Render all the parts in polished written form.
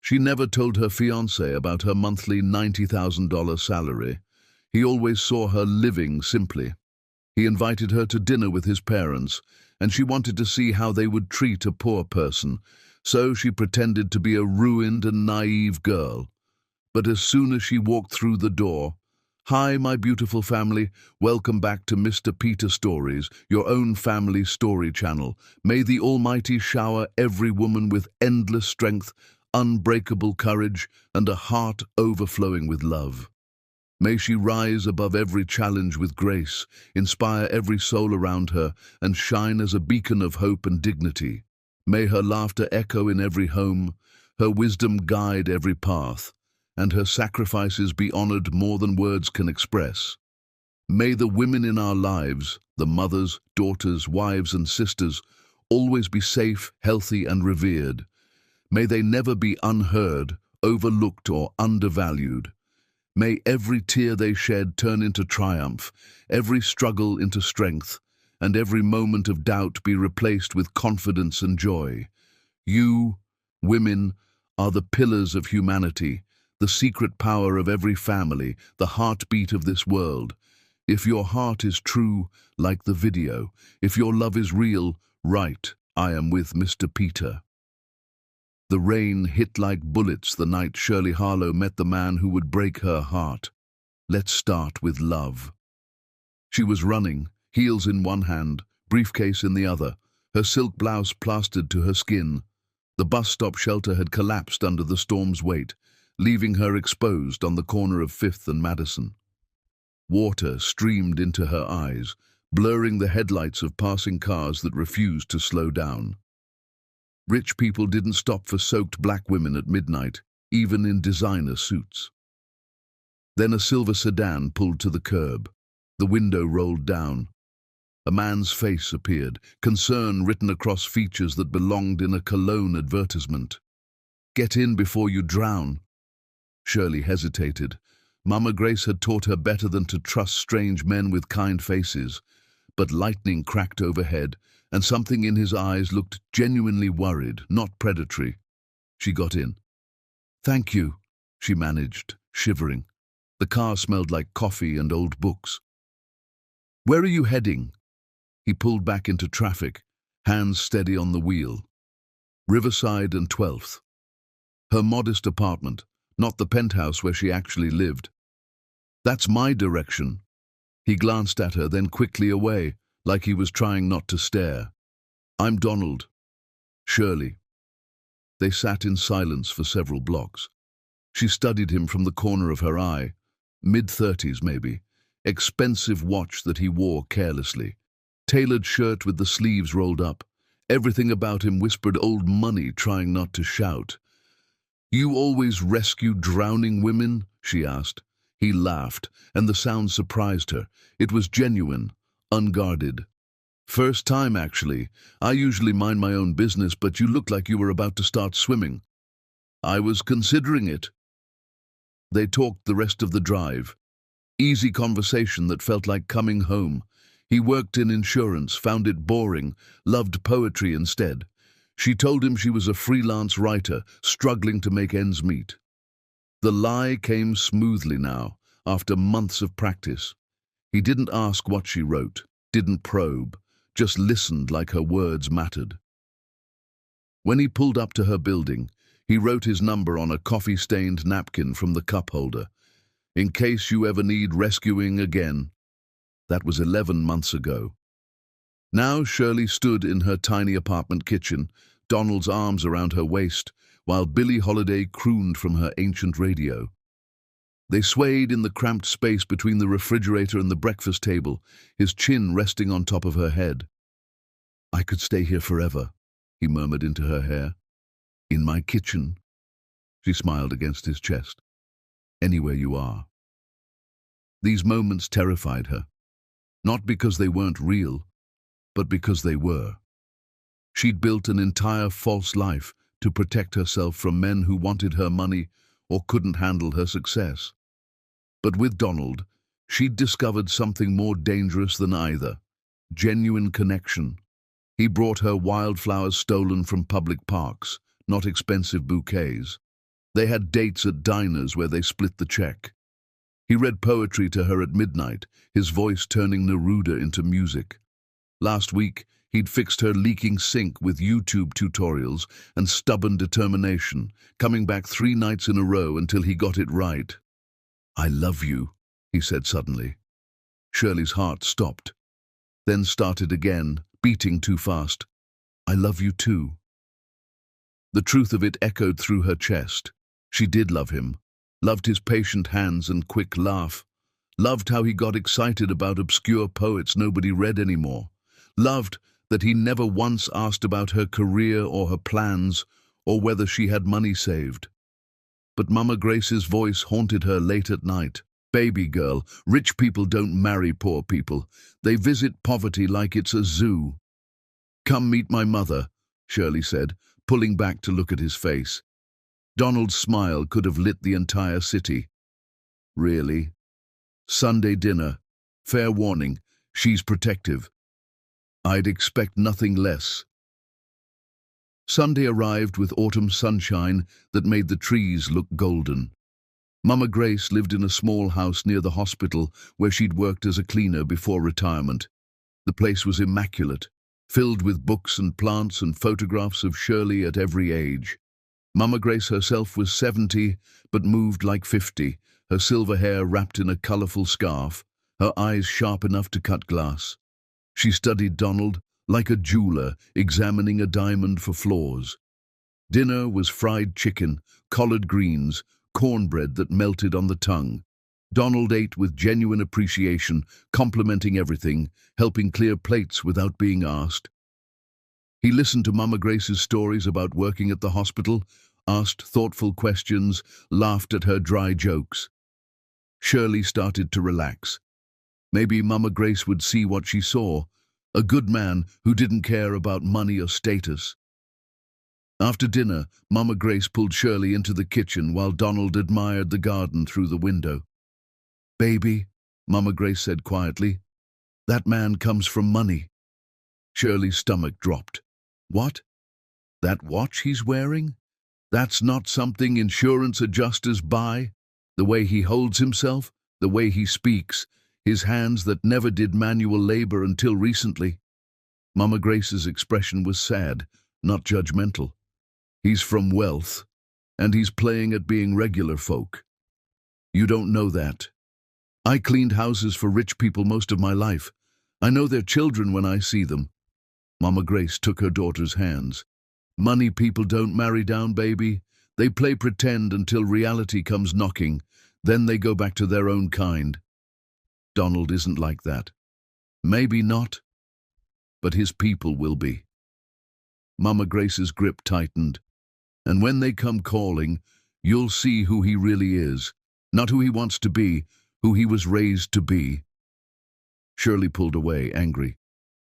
She never told her fiancé about her monthly $90,000 salary. He always saw her living simply. He invited her to dinner with his parents, and she wanted to see how they would treat a poor person, so she pretended to be a ruined and naive girl. But as soon as she walked through the door, "Hi, my beautiful family. Welcome back to Mr. Peter Stories, your own family story channel. May the Almighty shower every woman with endless strength, unbreakable courage, and a heart overflowing with love. May she rise above every challenge with grace, inspire every soul around her, and shine as a beacon of hope and dignity. May her laughter echo in every home, her wisdom guide every path, and her sacrifices be honored more than words can express. May the women in our lives, the mothers, daughters, wives, and sisters, always be safe, healthy, and revered. May they never be unheard, overlooked, or undervalued. May every tear they shed turn into triumph, every struggle into strength, and every moment of doubt be replaced with confidence and joy. You, women, are the pillars of humanity, the secret power of every family, the heartbeat of this world. If your heart is true, like the video. If your love is real, write, "I am with Mr. Peter." The rain hit like bullets the night Shirley Harlow met the man who would break her heart. Let's start with love. She was running, heels in one hand, briefcase in the other, her silk blouse plastered to her skin. The bus stop shelter had collapsed under the storm's weight, leaving her exposed on the corner of 5th and Madison. Water streamed into her eyes, blurring the headlights of passing cars that refused to slow down. Rich people didn't stop for soaked black women at midnight, even in designer suits. Then a silver sedan pulled to the curb. The window rolled down. A man's face appeared, concern written across features that belonged in a cologne advertisement. "Get in before you drown." Shirley hesitated. Mama Grace had taught her better than to trust strange men with kind faces. But lightning cracked overhead, and something in his eyes looked genuinely worried, not predatory. She got in. "Thank you," she managed, shivering. The car smelled like coffee and old books. "Where are you heading?" He pulled back into traffic, hands steady on the wheel. Riverside and 12th. Her modest apartment, not the penthouse where she actually lived. "That's my direction." He glanced at her, then quickly away, like he was trying not to stare. "I'm Donald." "Shirley." They sat in silence for several blocks. She studied him from the corner of her eye. Mid-30s, maybe. Expensive watch that he wore carelessly. Tailored shirt with the sleeves rolled up. Everything about him whispered old money, trying not to shout. "You always rescue drowning women?" she asked. He laughed, and the sound surprised her. It was genuine, unguarded. "First time, actually. I usually mind my own business, but you looked like you were about to start swimming." "I was considering it." They talked the rest of the drive. Easy conversation that felt like coming home. He worked in insurance, found it boring, loved poetry instead. She told him she was a freelance writer, struggling to make ends meet. The lie came smoothly now, after months of practice. He didn't ask what she wrote, didn't probe, just listened like her words mattered. When he pulled up to her building, he wrote his number on a coffee-stained napkin from the cup holder. "In case you ever need rescuing again." That was 11 months ago. Now Shirley stood in her tiny apartment kitchen, Donald's arms around her waist, while Billie Holiday crooned from her ancient radio. They swayed in the cramped space between the refrigerator and the breakfast table, his chin resting on top of her head. "I could stay here forever," he murmured into her hair. "In my kitchen." She smiled against his chest. "Anywhere you are." These moments terrified her, not because they weren't real, but because they were. She'd built an entire false life to protect herself from men who wanted her money or couldn't handle her success. But with Donald, she'd discovered something more dangerous than either: genuine connection. He brought her wildflowers stolen from public parks, not expensive bouquets. They had dates at diners where they split the check. He read poetry to her at midnight, his voice turning Neruda into music. Last week, he'd fixed her leaking sink with YouTube tutorials and stubborn determination, coming back 3 nights in a row until he got it right. "I love you," he said suddenly. Shirley's heart stopped, then started again, beating too fast. "I love you too." The truth of it echoed through her chest. She did love him, loved his patient hands and quick laugh, loved how he got excited about obscure poets nobody read anymore, loved that he never once asked about her career or her plans or whether she had money saved. But Mama Grace's voice haunted her late at night. "Baby girl, rich people don't marry poor people. They visit poverty like it's a zoo." "Come meet my mother," Shirley said, pulling back to look at his face. Donald's smile could have lit the entire city. "Really? Sunday dinner. Fair warning, she's protective. I'd expect nothing less." Sunday arrived with autumn sunshine that made the trees look golden. Mama Grace lived in a small house near the hospital where she'd worked as a cleaner before retirement. The place was immaculate, filled with books and plants and photographs of Shirley at every age. Mama Grace herself was 70, but moved like 50, her silver hair wrapped in a colorful scarf, her eyes sharp enough to cut glass. She studied Donald like a jeweler examining a diamond for flaws. Dinner was fried chicken, collard greens, cornbread that melted on the tongue. Donald ate with genuine appreciation, complimenting everything, helping clear plates without being asked. He listened to Mama Grace's stories about working at the hospital, asked thoughtful questions, laughed at her dry jokes. Shirley started to relax. Maybe Mama Grace would see what she saw, a good man who didn't care about money or status. After dinner, Mama Grace pulled Shirley into the kitchen while Donald admired the garden through the window. "Baby," Mama Grace said quietly, "that man comes from money." Shirley's stomach dropped. "What? That watch he's wearing? That's not something insurance adjusters buy? The way he holds himself, the way he speaks, his hands that never did manual labor until recently." Mama Grace's expression was sad, not judgmental. "He's from wealth, and he's playing at being regular folk. You don't know that. I cleaned houses for rich people most of my life. I know their children when I see them." Mama Grace took her daughter's hands. "Money people don't marry down, baby. They play pretend until reality comes knocking. Then they go back to their own kind. Donald isn't like that. Maybe not, but his people will be." Mama Grace's grip tightened. "And when they come calling, you'll see who he really is. Not who he wants to be, who he was raised to be." Shirley pulled away, angry.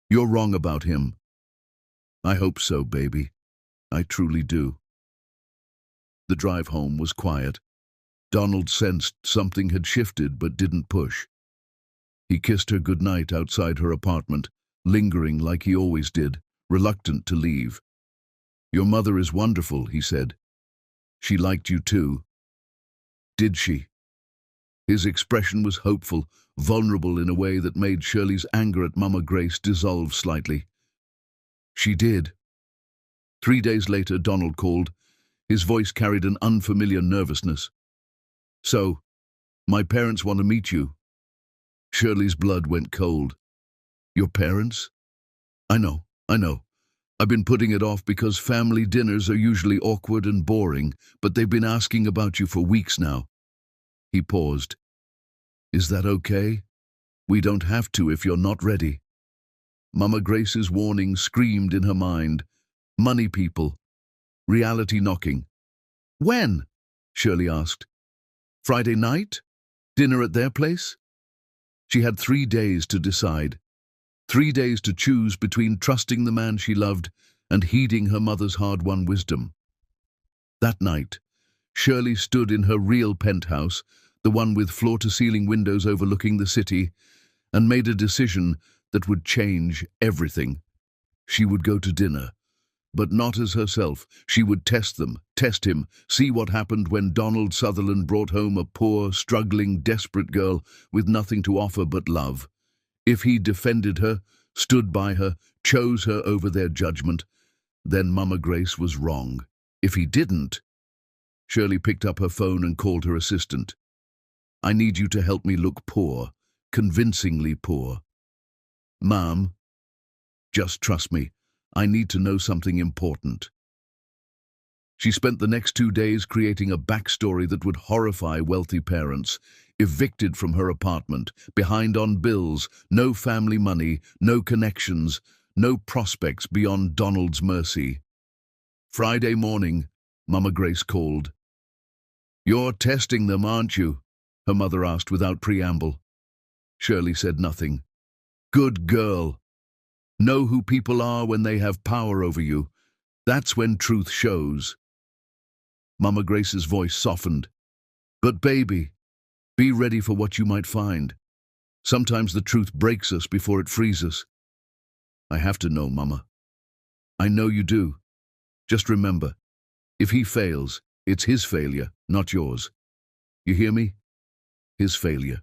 "You're wrong about him." "I hope so, baby. I truly do." The drive home was quiet. Donald sensed something had shifted but didn't push. He kissed her goodnight outside her apartment, lingering like he always did, reluctant to leave. "Your mother is wonderful," he said. "She liked you too." "Did she?" His expression was hopeful, vulnerable in a way that made Shirley's anger at Mama Grace dissolve slightly. "She did." 3 days later, Donald called. His voice carried an unfamiliar nervousness. "So, my parents want to meet you." Shirley's blood went cold. "Your parents?" I know. I've been putting it off because family dinners are usually awkward and boring, but they've been asking about you for weeks now." He paused. "Is that okay? We don't have to if you're not ready." Mama Grace's warning screamed in her mind. Money people. Reality knocking. "When?" Shirley asked. "Friday night? Dinner at their place?" She had 3 days to decide. 3 days to choose between trusting the man she loved and heeding her mother's hard-won wisdom. That night, Shirley stood in her real penthouse, the one with floor-to-ceiling windows overlooking the city, and made a decision that would change everything. She would go to dinner. but not as herself. She would test them, test him, see what happened when Donald Sutherland brought home a poor, struggling, desperate girl with nothing to offer but love. If he defended her, stood by her, chose her over their judgment, then Mama Grace was wrong. If he didn't, Shirley picked up her phone and called her assistant. "I need you to help me look poor, convincingly poor." "Ma'am, just trust me. I need to know something important." She spent the next 2 days creating a backstory that would horrify wealthy parents. Evicted from her apartment, behind on bills, no family money, no connections, no prospects beyond Donald's mercy. Friday morning, Mama Grace called. "You're testing them, aren't you?" her mother asked without preamble. Shirley said nothing. "Good girl. Know who people are when they have power over you. That's when truth shows." Mama Grace's voice softened. "But baby, be ready for what you might find. Sometimes the truth breaks us before it frees us." "I have to know, Mama." "I know you do. Just remember, if he fails, it's his failure, not yours. You hear me? His failure."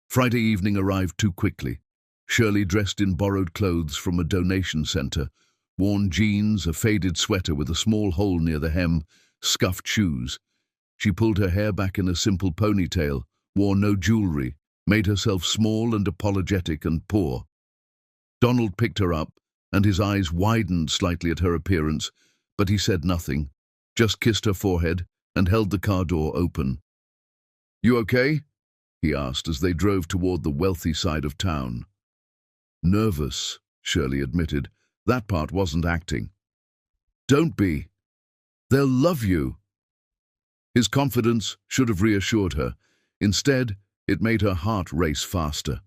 Friday evening arrived too quickly. Shirley, dressed in borrowed clothes from a donation center, worn jeans, a faded sweater with a small hole near the hem, scuffed shoes. She pulled her hair back in a simple ponytail, wore no jewelry, made herself small and apologetic and poor. Donald picked her up, and his eyes widened slightly at her appearance, but he said nothing, just kissed her forehead and held the car door open. "You okay?" he asked as they drove toward the wealthy side of town. "Nervous," Shirley admitted. "That part wasn't acting." "Don't be. They'll love you." His confidence should have reassured her. Instead, it made her heart race faster.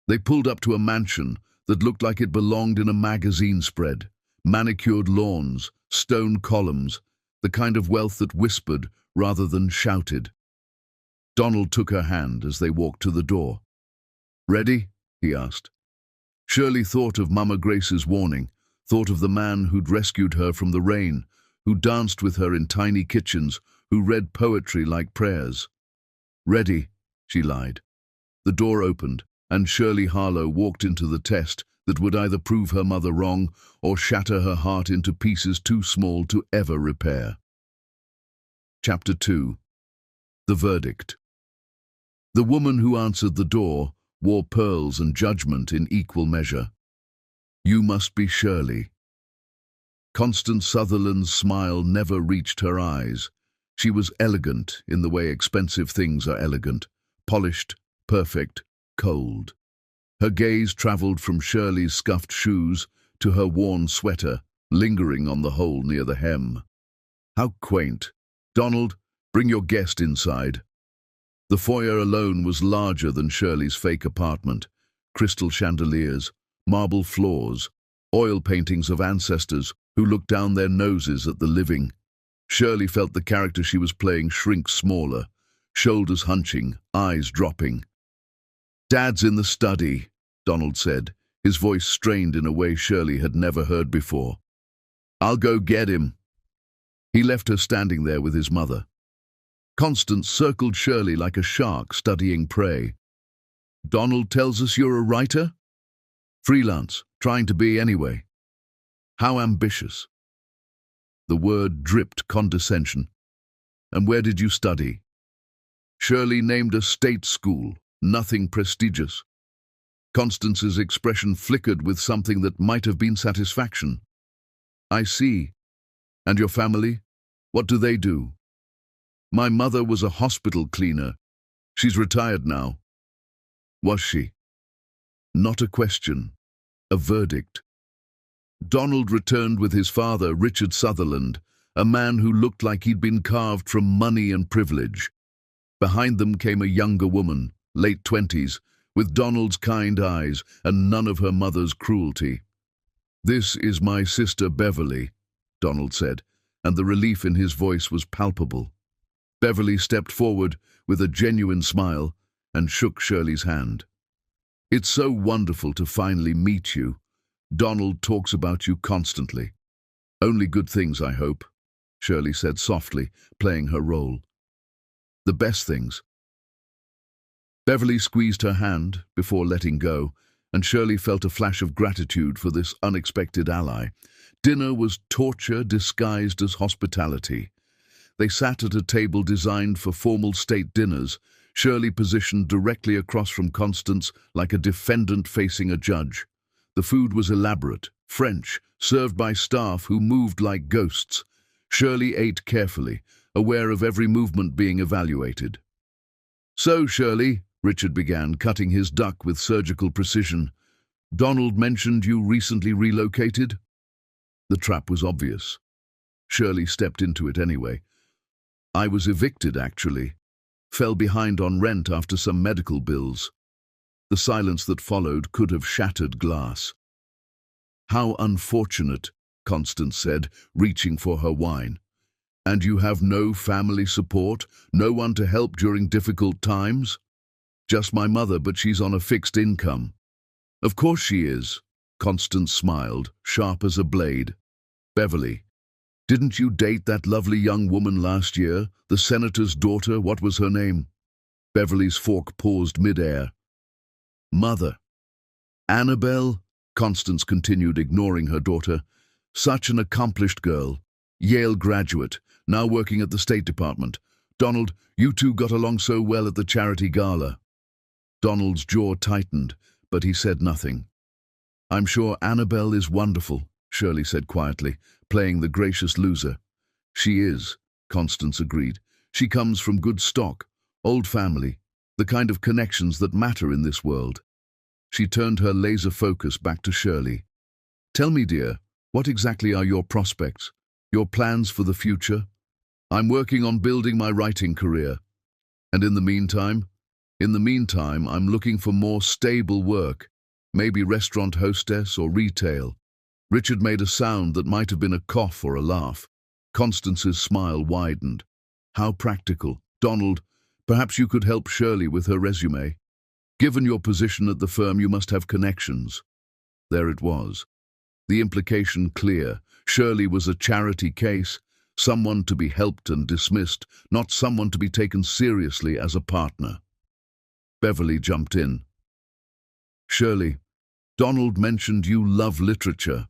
They pulled up to a mansion that looked like it belonged in a magazine spread. Manicured lawns, stone columns, the kind of wealth that whispered rather than shouted. Donald took her hand as they walked to the door. "Ready?" he asked. Shirley thought of Mama Grace's warning, thought of the man who'd rescued her from the rain, who danced with her in tiny kitchens, who read poetry like prayers. "Ready," she lied. The door opened, and Shirley Harlow walked into the test that would either prove her mother wrong or shatter her heart into pieces too small to ever repair. Chapter 2. The Verdict. The woman who answered the door wore pearls and judgment in equal measure. "You must be Shirley." Constance Sutherland's smile never reached her eyes. She was elegant in the way expensive things are elegant, polished, perfect, cold. Her gaze traveled from Shirley's scuffed shoes to her worn sweater, lingering on the hole near the hem. "How quaint. Donald, bring your guest inside." The foyer alone was larger than Shirley's fake apartment. Crystal chandeliers, marble floors, oil paintings of ancestors who looked down their noses at the living. Shirley felt the character she was playing shrink smaller, shoulders hunching, eyes dropping. "Dad's in the study," Donald said, his voice strained in a way Shirley had never heard before. "I'll go get him." He left her standing there with his mother. Constance circled Shirley like a shark studying prey. "Donald tells us you're a writer?" "Freelance, trying to be anyway." "How ambitious." The word dripped condescension. "And where did you study?" Shirley named a state school, nothing prestigious. Constance's expression flickered with something that might have been satisfaction. "I see. And your family? What do they do?" "My mother was a hospital cleaner. She's retired now." "Was she?" Not a question, a verdict. Donald returned with his father, Richard Sutherland, a man who looked like he'd been carved from money and privilege. Behind them came a younger woman, late 20s, with Donald's kind eyes and none of her mother's cruelty. "This is my sister Beverly," Donald said, and the relief in his voice was palpable. Beverly stepped forward with a genuine smile and shook Shirley's hand. "It's so wonderful to finally meet you. Donald talks about you constantly. Only good things, I hope, Shirley said softly, playing her role. The best things. Beverly squeezed her hand before letting go, and Shirley felt a flash of gratitude for this unexpected ally. Dinner was torture disguised as hospitality. They sat at a table designed for formal state dinners, Shirley positioned directly across from Constance like a defendant facing a judge. The food was elaborate, French, served by staff who moved like ghosts. Shirley ate carefully, aware of every movement being evaluated. "So, Shirley," Richard began, cutting his duck with surgical precision, "Donald mentioned you recently relocated?" The trap was obvious. Shirley stepped into it anyway. "I was evicted, actually. Fell behind on rent after some medical bills." The silence that followed could have shattered glass. "How unfortunate," Constance said, reaching for her wine. "And you have no family support? No one to help during difficult times?" "Just my mother, but she's on a fixed income." "Of course she is." Constance smiled, sharp as a blade. "Beverly, didn't you date that lovely young woman last year, the senator's daughter? What was her name?" Beverly's fork paused mid-air. "Mother." "Annabelle," Constance continued, ignoring her daughter. "Such an accomplished girl. Yale graduate, now working at the State Department. Donald, you two got along so well at the charity gala." Donald's jaw tightened, but he said nothing. "I'm sure Annabelle is wonderful," Shirley said quietly, playing the gracious loser. "She is," Constance agreed. "She comes from good stock, old family, the kind of connections that matter in this world." She turned her laser focus back to Shirley. "Tell me, dear, what exactly are your prospects? Your plans for the future?" "I'm working on building my writing career." "And in the meantime?" "In the meantime, I'm looking for more stable work, maybe restaurant hostess or retail." Richard made a sound that might have been a cough or a laugh. Constance's smile widened. "How practical. Donald, perhaps you could help Shirley with her resume. Given your position at the firm, you must have connections." There it was. The implication clear. Shirley was a charity case, someone to be helped and dismissed, not someone to be taken seriously as a partner. Beverly jumped in. "Shirley, Donald mentioned you love literature.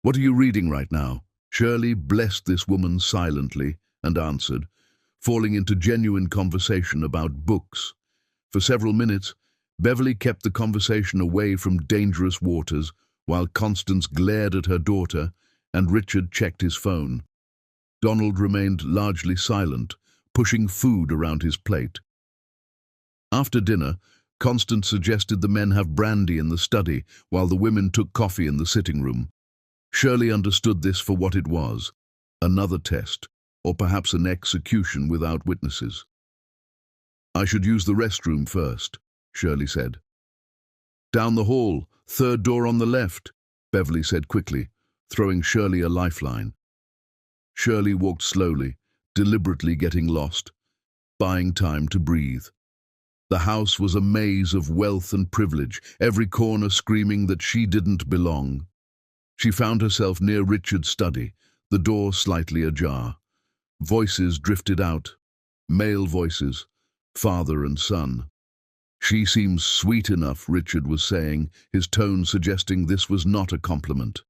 What are you reading right now?" Shirley blessed this woman silently and answered, falling into genuine conversation about books. For several minutes, Beverly kept the conversation away from dangerous waters, while Constance glared at her daughter and Richard checked his phone. Donald remained largely silent, pushing food around his plate. After dinner, Constance suggested the men have brandy in the study while the women took coffee in the sitting room. Shirley understood this for what it was, another test, or perhaps an execution without witnesses. "I should use the restroom first," Shirley said. "Down the hall, third door on the left," Beverly said quickly, throwing Shirley a lifeline. Shirley walked slowly, deliberately getting lost, buying time to breathe. The house was a maze of wealth and privilege, every corner screaming that she didn't belong. She found herself near Richard's study, the door slightly ajar. Voices drifted out, male voices, father and son. "She seems sweet enough," Richard was saying, his tone suggesting this was not a compliment.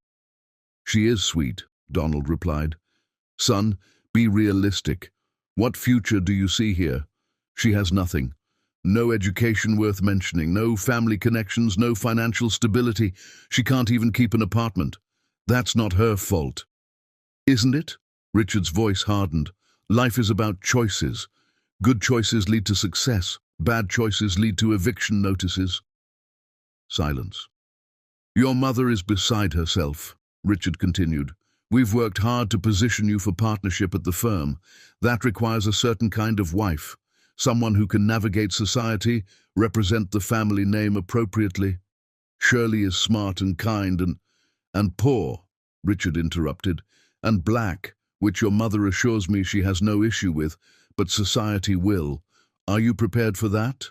"She is sweet," Donald replied. "Son, be realistic. What future do you see here? She has nothing. No education worth mentioning, no family connections, no financial stability. She can't even keep an apartment. That's not her fault." "Isn't it?" Richard's voice hardened. "Life is about choices. Good choices lead to success. Bad choices lead to eviction notices." Silence. "Your mother is beside herself," Richard continued. "We've worked hard to position you for partnership at the firm. That requires a certain kind of wife. Someone who can navigate society, represent the family name appropriately. Shirley is smart and kind and poor," Richard interrupted, "and black, which your mother assures me she has no issue with, but society will. Are you prepared for that?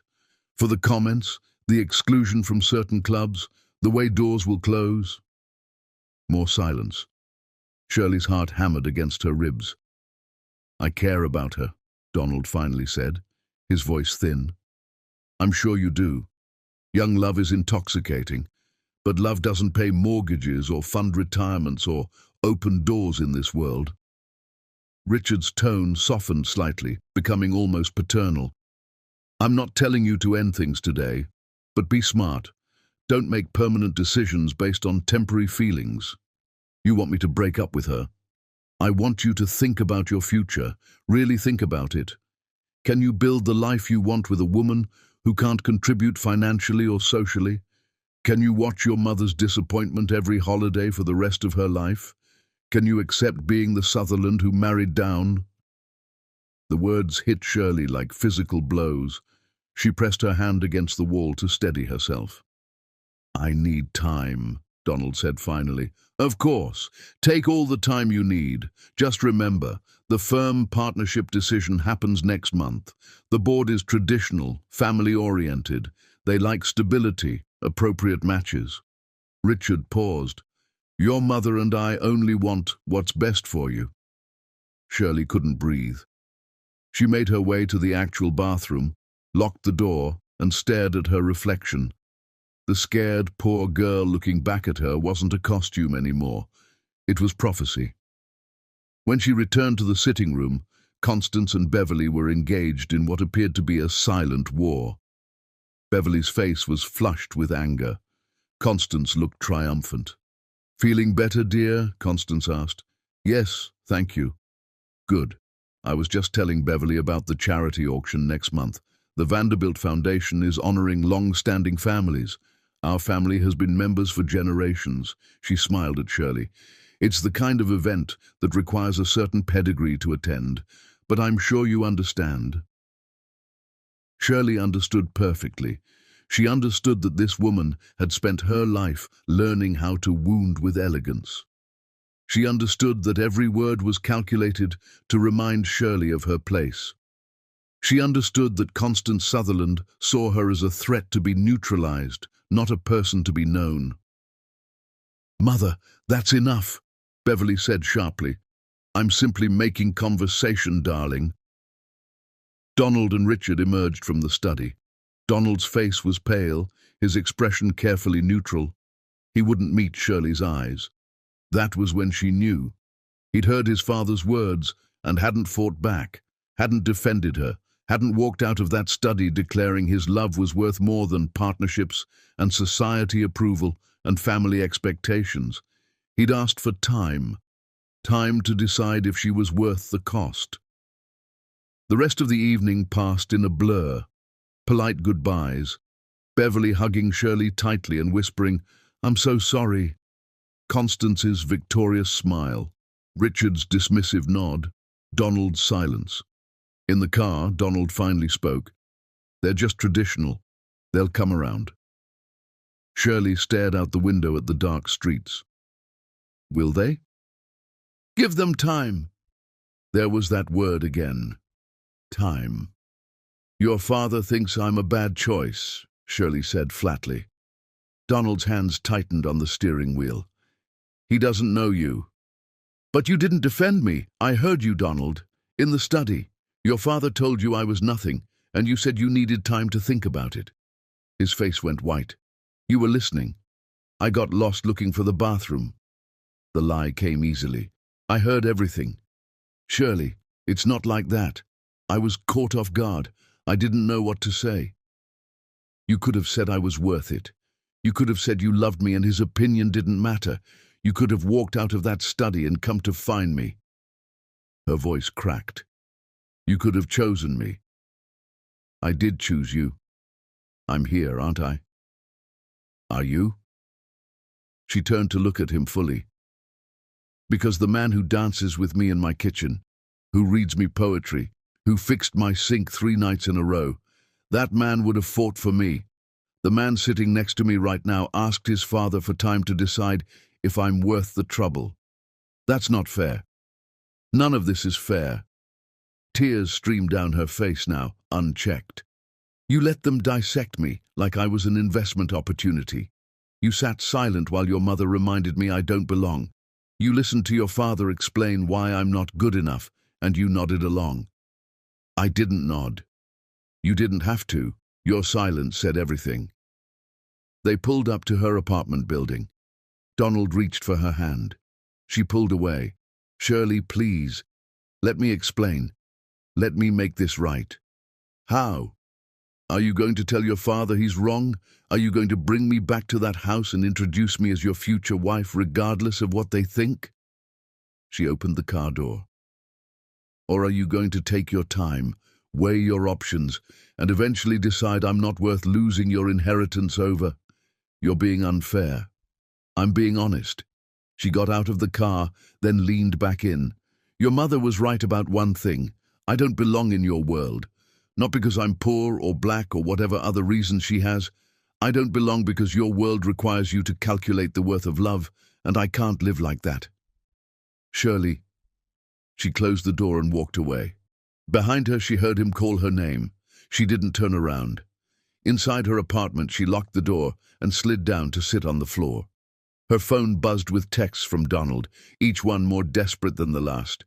For the comments, the exclusion from certain clubs, the way doors will close?" More silence. Shirley's heart hammered against her ribs. "I care about her," Donald finally said, his voice thin. "I'm sure you do. Young love is intoxicating, but love doesn't pay mortgages or fund retirements or open doors in this world." Richard's tone softened slightly, becoming almost paternal. "I'm not telling you to end things today, but be smart. Don't make permanent decisions based on temporary feelings. You want me to break up with her? I want you to think about your future, really think about it. Can you build the life you want with a woman who can't contribute financially or socially? Can you watch your mother's disappointment every holiday for the rest of her life? Can you accept being the Sutherland who married down?" The words hit Shirley like physical blows. She pressed her hand against the wall to steady herself. "I need time," Donald said finally. "Of course. Take all the time you need. Just remember, the firm partnership decision happens next month. The board is traditional, family-oriented. They like stability, appropriate matches." Richard paused. "Your mother and I only want what's best for you." Shirley couldn't breathe. She made her way to the actual bathroom, locked the door, and stared at her reflection. The scared, poor girl looking back at her wasn't a costume anymore. It was prophecy. When she returned to the sitting room, Constance and Beverly were engaged in what appeared to be a silent war. Beverly's face was flushed with anger. Constance looked triumphant. "Feeling better, dear?" Constance asked. "Yes, thank you." "Good. I was just telling Beverly about the charity auction next month. The Vanderbilt Foundation is honoring long-standing families. Our family has been members for generations." She smiled at Shirley. "It's the kind of event that requires a certain pedigree to attend, but I'm sure you understand." Shirley understood perfectly. She understood that this woman had spent her life learning how to wound with elegance. She understood that every word was calculated to remind Shirley of her place. She understood that Constance Sutherland saw her as a threat to be neutralized, not a person to be known. "Mother, that's enough," Beverly said sharply. "I'm simply making conversation, darling." Donald and Richard emerged from the study. Donald's face was pale, his expression carefully neutral. He wouldn't meet Shirley's eyes. That was when she knew. He'd heard his father's words and hadn't fought back, hadn't defended her, hadn't walked out of that study declaring his love was worth more than partnerships and society approval and family expectations. He'd asked for time to decide if she was worth the cost. The rest of the evening passed in a blur. Polite goodbyes, Beverly hugging Shirley tightly and whispering, "I'm so sorry." Constance's victorious smile, Richard's dismissive nod, Donald's silence. In the car, Donald finally spoke. "They're just traditional. They'll come around." Shirley stared out the window at the dark streets. "Will they?" "Give them time." There was that word again. Time. "Your father thinks I'm a bad choice," Shirley said flatly. Donald's hands tightened on the steering wheel. "He doesn't know you." "But you didn't defend me. I heard you, Donald. In the study. Your father told you I was nothing, and you said you needed time to think about it." His face went white. "You were listening. I got lost looking for the bathroom." The lie came easily. "I heard everything." "Shirley, it's not like that. I was caught off guard. I didn't know what to say." "You could have said I was worth it. You could have said you loved me and his opinion didn't matter. You could have walked out of that study and come to find me." Her voice cracked. "You could have chosen me." "I did choose you. I'm here, aren't I?" "Are you?" She turned to look at him fully. "Because the man who dances with me in my kitchen, who reads me poetry, who fixed my sink 3 nights in a row, that man would have fought for me. The man sitting next to me right now asked his father for time to decide if I'm worth the trouble. That's not fair. None of this is fair." Tears streamed down her face now, unchecked. "You let them dissect me like I was an investment opportunity. You sat silent while your mother reminded me I don't belong. You listened to your father explain why I'm not good enough, and you nodded along. I didn't nod. You didn't have to. Your silence said everything. They pulled up to her apartment building. Donald reached for her hand. She pulled away. Shirley, please. Let me explain. Let me make this right. How? Are you going to tell your father he's wrong? Are you going to bring me back to that house and introduce me as your future wife regardless of what they think? She opened the car door. Or are you going to take your time, weigh your options, and eventually decide I'm not worth losing your inheritance over? You're being unfair. I'm being honest. She got out of the car, then leaned back in. Your mother was right about one thing. I don't belong in your world. Not because I'm poor or black or whatever other reason she has. I don't belong because your world requires you to calculate the worth of love, and I can't live like that. Shirley. She closed the door and walked away. Behind her, she heard him call her name. She didn't turn around. Inside her apartment, she locked the door and slid down to sit on the floor. Her phone buzzed with texts from Donald, each one more desperate than the last.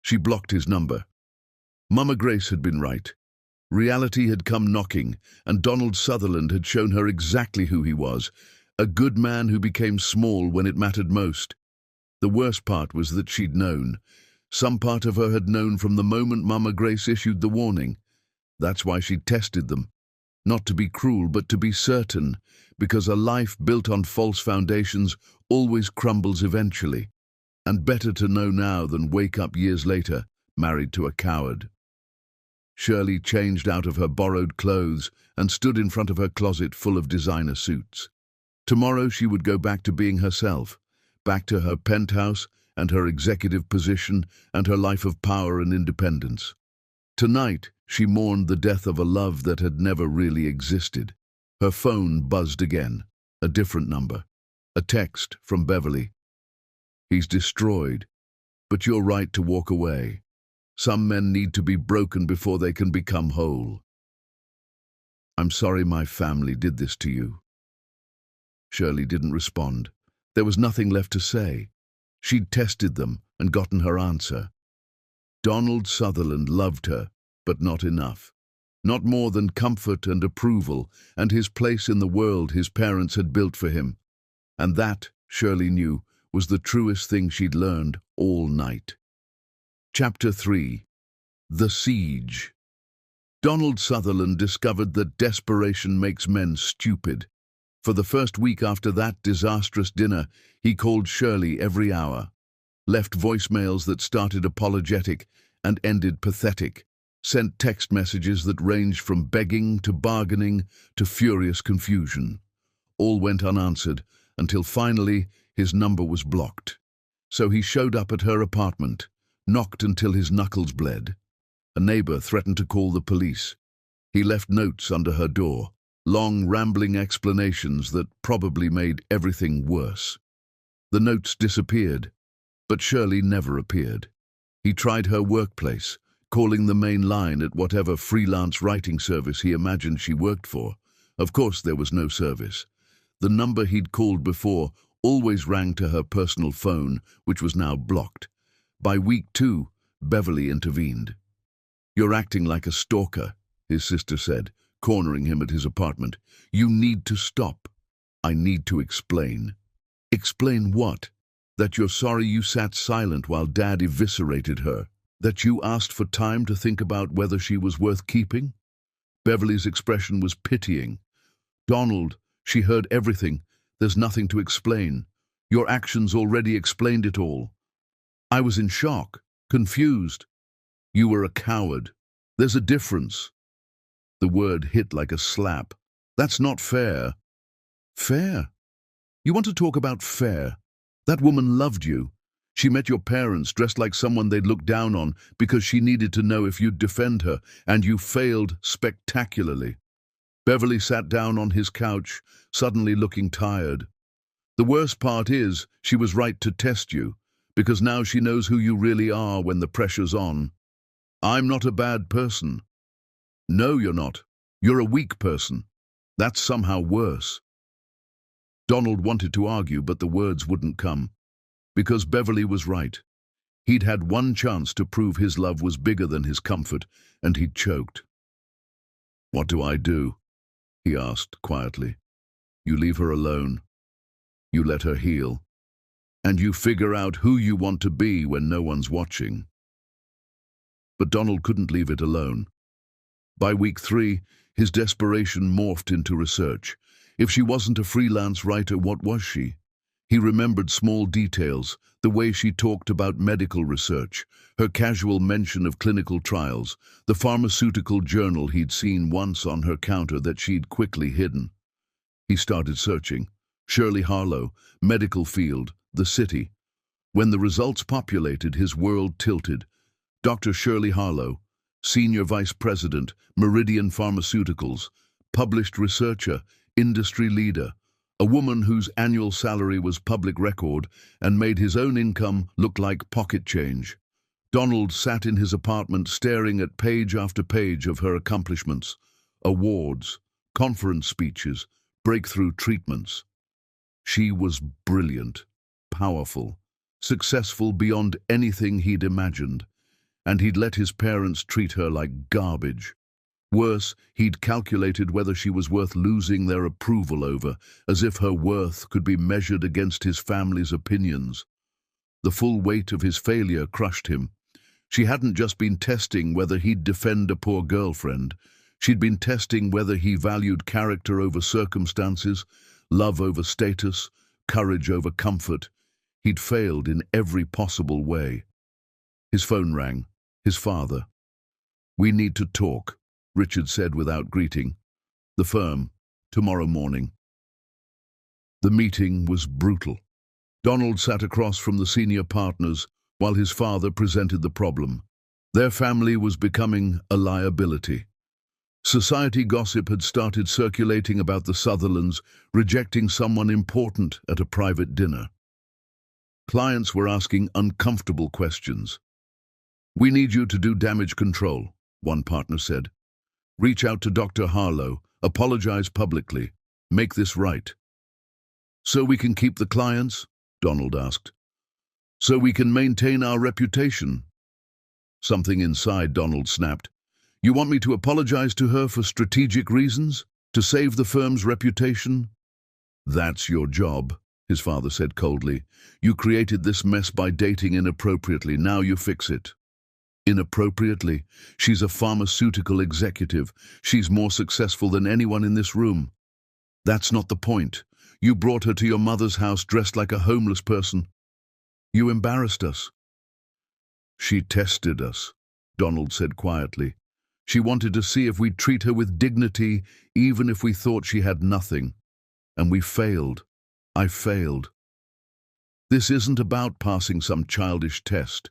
She blocked his number. Mama Grace had been right. Reality had come knocking, and Donald Sutherland had shown her exactly who he was, a good man who became small when it mattered most. The worst part was that she'd known. Some part of her had known from the moment Mama Grace issued the warning. That's why she tested them. Not to be cruel, but to be certain, because a life built on false foundations always crumbles eventually. And better to know now than wake up years later, married to a coward. Shirley changed out of her borrowed clothes and stood in front of her closet full of designer suits. Tomorrow she would go back to being herself, back to her penthouse and her executive position and her life of power and independence. Tonight, she mourned the death of a love that had never really existed. Her phone buzzed again, a different number. A text from Beverly. He's destroyed, but you're right to walk away. Some men need to be broken before they can become whole. I'm sorry my family did this to you. Shirley didn't respond. There was nothing left to say. She'd tested them and gotten her answer. Donald Sutherland loved her, but not enough. Not more than comfort and approval and his place in the world his parents had built for him. And that, Shirley knew, was the truest thing she'd learned all night. Chapter 3. The Siege. Donald Sutherland discovered that desperation makes men stupid. For the first week after that disastrous dinner, he called Shirley every hour, left voicemails that started apologetic and ended pathetic, sent text messages that ranged from begging to bargaining to furious confusion. All went unanswered until finally his number was blocked. So he showed up at her apartment, knocked until his knuckles bled. A neighbor threatened to call the police. He left notes under her door, long rambling explanations that probably made everything worse. The notes disappeared, but Shirley never appeared. He tried her workplace, calling the main line at whatever freelance writing service he imagined she worked for. Of course there was no service. The number he'd called before always rang to her personal phone, which was now blocked. By week 2, Beverly intervened. You're acting like a stalker, his sister said, cornering him at his apartment. You need to stop. I need to explain. Explain what? That you're sorry you sat silent while Dad eviscerated her? That you asked for time to think about whether she was worth keeping? Beverly's expression was pitying. Donald, she heard everything. There's nothing to explain. Your actions already explained it all. I was in shock, confused. You were a coward. There's a difference. The word hit like a slap. That's not fair. Fair? You want to talk about fair? That woman loved you. She met your parents dressed like someone they'd look down on because she needed to know if you'd defend her, and you failed spectacularly. Beverly sat down on his couch, suddenly looking tired. The worst part is, she was right to test you, because now she knows who you really are when the pressure's on. I'm not a bad person. No, you're not. You're a weak person. That's somehow worse. Donald wanted to argue, but the words wouldn't come. Because Beverly was right. He'd had one chance to prove his love was bigger than his comfort, and he'd choked. "What do I do?" he asked quietly. "You leave her alone. You let her heal. And you figure out who you want to be when no one's watching." But Donald couldn't leave it alone. By week 3, his desperation morphed into research. If she wasn't a freelance writer, what was she? He remembered small details, the way she talked about medical research, her casual mention of clinical trials, the pharmaceutical journal he'd seen once on her counter that she'd quickly hidden. He started searching. Shirley Harlow, medical field, the city. When the results populated, his world tilted. Dr. Shirley Harlow, Senior Vice President, Meridian Pharmaceuticals, published researcher, industry leader, a woman whose annual salary was public record and made his own income look like pocket change. Donald sat in his apartment staring at page after page of her accomplishments, awards, conference speeches, breakthrough treatments. She was brilliant, powerful, successful beyond anything he'd imagined, and he'd let his parents treat her like garbage. Worse, he'd calculated whether she was worth losing their approval over, as if her worth could be measured against his family's opinions. The full weight of his failure crushed him. She hadn't just been testing whether he'd defend a poor girlfriend. She'd been testing whether he valued character over circumstances, love over status, courage over comfort. He'd failed in every possible way. His phone rang. His father. "We need to talk," Richard said without greeting. "The firm, tomorrow morning." The meeting was brutal. Donald sat across from the senior partners while his father presented the problem. Their family was becoming a liability. Society gossip had started circulating about the Sutherlands rejecting someone important at a private dinner. Clients were asking uncomfortable questions. "We need you to do damage control," one partner said. "Reach out to Dr. Harlow, apologize publicly, make this right." "So we can keep the clients?" Donald asked. "So we can maintain our reputation." Something inside Donald snapped. "You want me to apologize to her for strategic reasons? To save the firm's reputation?" "That's your job," his father said coldly. "You created this mess by dating inappropriately. Now you fix it." "Inappropriately? She's a pharmaceutical executive. She's more successful than anyone in this room." "That's not the point. You brought her to your mother's house dressed like a homeless person. You embarrassed us." "She tested us," Donald said quietly. "She wanted to see if we'd treat her with dignity, even if we thought she had nothing. And we failed. I failed. This isn't about passing some childish test.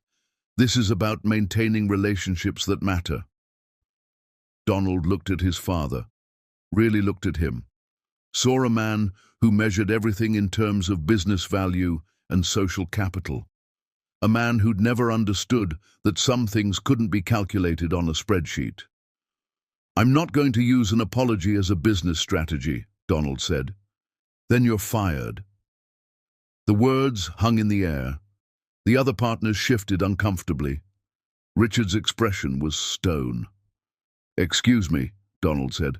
This is about maintaining relationships that matter." Donald looked at his father, really looked at him, saw a man who measured everything in terms of business value and social capital, a man who'd never understood that some things couldn't be calculated on a spreadsheet. "I'm not going to use an apology as a business strategy," Donald said. "Then you're fired." The words hung in the air. The other partners shifted uncomfortably. Richard's expression was stone. "Excuse me," Donald said.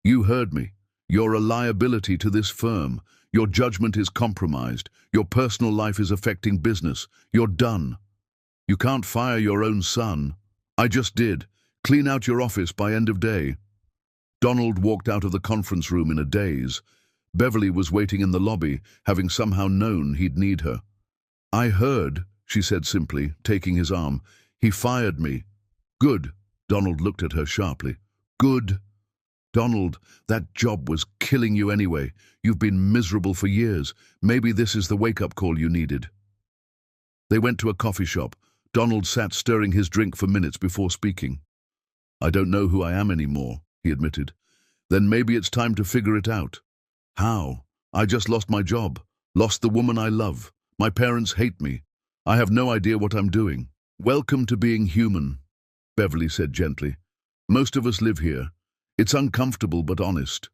"You heard me. You're a liability to this firm. Your judgment is compromised. Your personal life is affecting business. You're done. You can't fire your own son." "I just did. Clean out your office by end of day." Donald walked out of the conference room in a daze. Beverly was waiting in the lobby, having somehow known he'd need her. "I heard," she said simply, taking his arm. "He fired me." "Good." Donald looked at her sharply. "Good." "Donald, that job was killing you anyway. You've been miserable for years. Maybe this is the wake-up call you needed." They went to a coffee shop. Donald sat stirring his drink for minutes before speaking. "I don't know who I am anymore," he admitted. "Then maybe it's time to figure it out." "How? I just lost my job, lost the woman I love. My parents hate me. I have no idea what I'm doing." "Welcome to being human," Beverly said gently. "Most of us live here. It's uncomfortable but honest."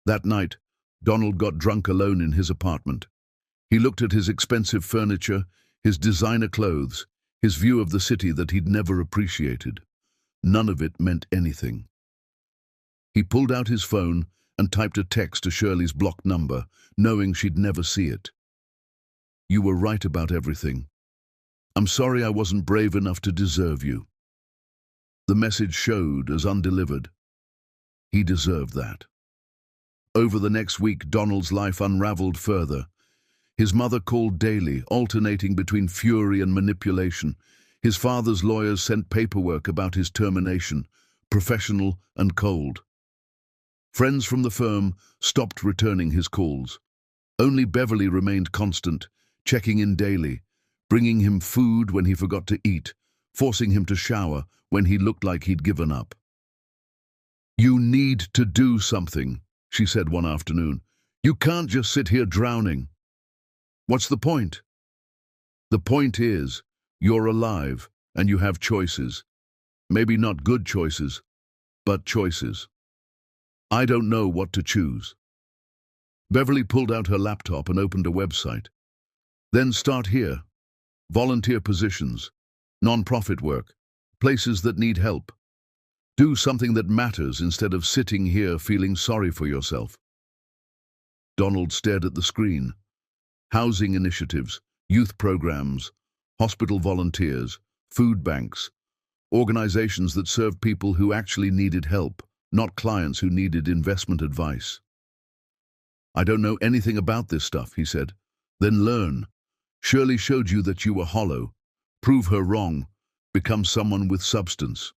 That night, Donald got drunk alone in his apartment. He looked at his expensive furniture, his designer clothes, his view of the city that he'd never appreciated. None of it meant anything. He pulled out his phone and typed a text to Shirley's blocked number, knowing she'd never see it. "You were right about everything. I'm sorry I wasn't brave enough to deserve you." The message showed as undelivered. He deserved that. Over the next week, Donald's life unraveled further. His mother called daily, alternating between fury and manipulation. His father's lawyers sent paperwork about his termination, professional and cold. Friends from the firm stopped returning his calls. Only Beverly remained constant, checking in daily, bringing him food when he forgot to eat, forcing him to shower when he looked like he'd given up. "You need to do something," she said one afternoon. "You can't just sit here drowning." "What's the point?" "The point is, you're alive and you have choices. Maybe not good choices, but choices. I don't know what to choose." Beverly pulled out her laptop and opened a website. "Then start here. Volunteer positions, non-profit work, places that need help. Do something that matters instead of sitting here feeling sorry for yourself." Donald stared at the screen. Housing initiatives, youth programs, hospital volunteers, food banks, organizations that serve people who actually needed help, not clients who needed investment advice. "I don't know anything about this stuff," he said. "Then learn. Shirley showed you that you were hollow. Prove her wrong. Become someone with substance."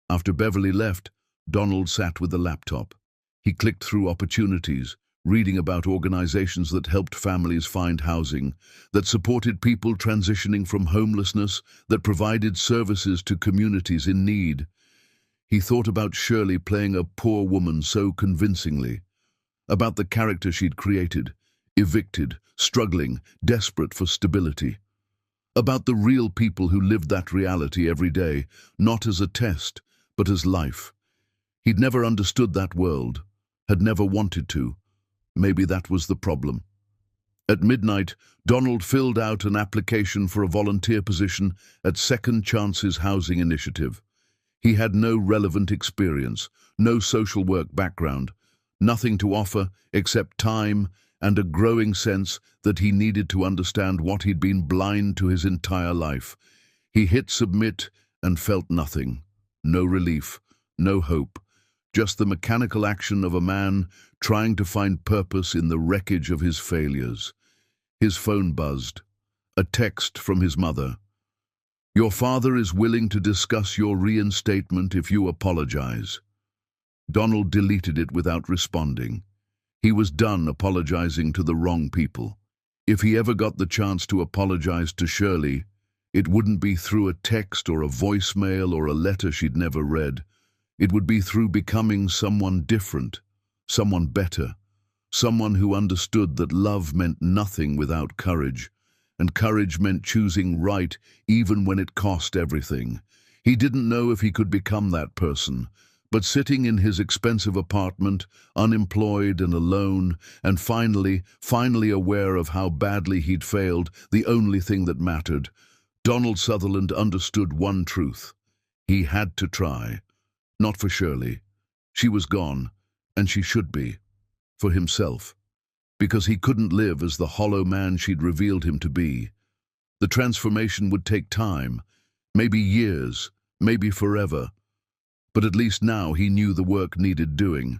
After Beverly left, Donald sat with the laptop. He clicked through opportunities, reading about organizations that helped families find housing, that supported people transitioning from homelessness, that provided services to communities in need. He thought about Shirley playing a poor woman so convincingly, about the character she'd created, evicted, struggling, desperate for stability, about the real people who lived that reality every day, not as a test, but as life. He'd never understood that world, had never wanted to. Maybe that was the problem. At midnight, Donald filled out an application for a volunteer position at Second Chance's housing initiative. He had no relevant experience, no social work background, nothing to offer except time and a growing sense that he needed to understand what he'd been blind to his entire life. He hit submit and felt nothing. No relief, no hope, just the mechanical action of a man trying to find purpose in the wreckage of his failures. His phone buzzed. A text from his mother. "Your father is willing to discuss your reinstatement if you apologize." Donald deleted it without responding. He was done apologizing to the wrong people. If he ever got the chance to apologize to Shirley, it wouldn't be through a text or a voicemail or a letter she'd never read. It would be through becoming someone different, someone better, someone who understood that love meant nothing without courage, and courage meant choosing right even when it cost everything. He didn't know if he could become that person, but sitting in his expensive apartment, unemployed and alone, and finally aware of how badly he'd failed, the only thing that mattered, Donald Sutherland understood one truth. He had to try. Not for Shirley. She was gone, and she should be. For himself. Because he couldn't live as the hollow man she'd revealed him to be. The transformation would take time, maybe years, maybe forever. But at least now he knew the work needed doing.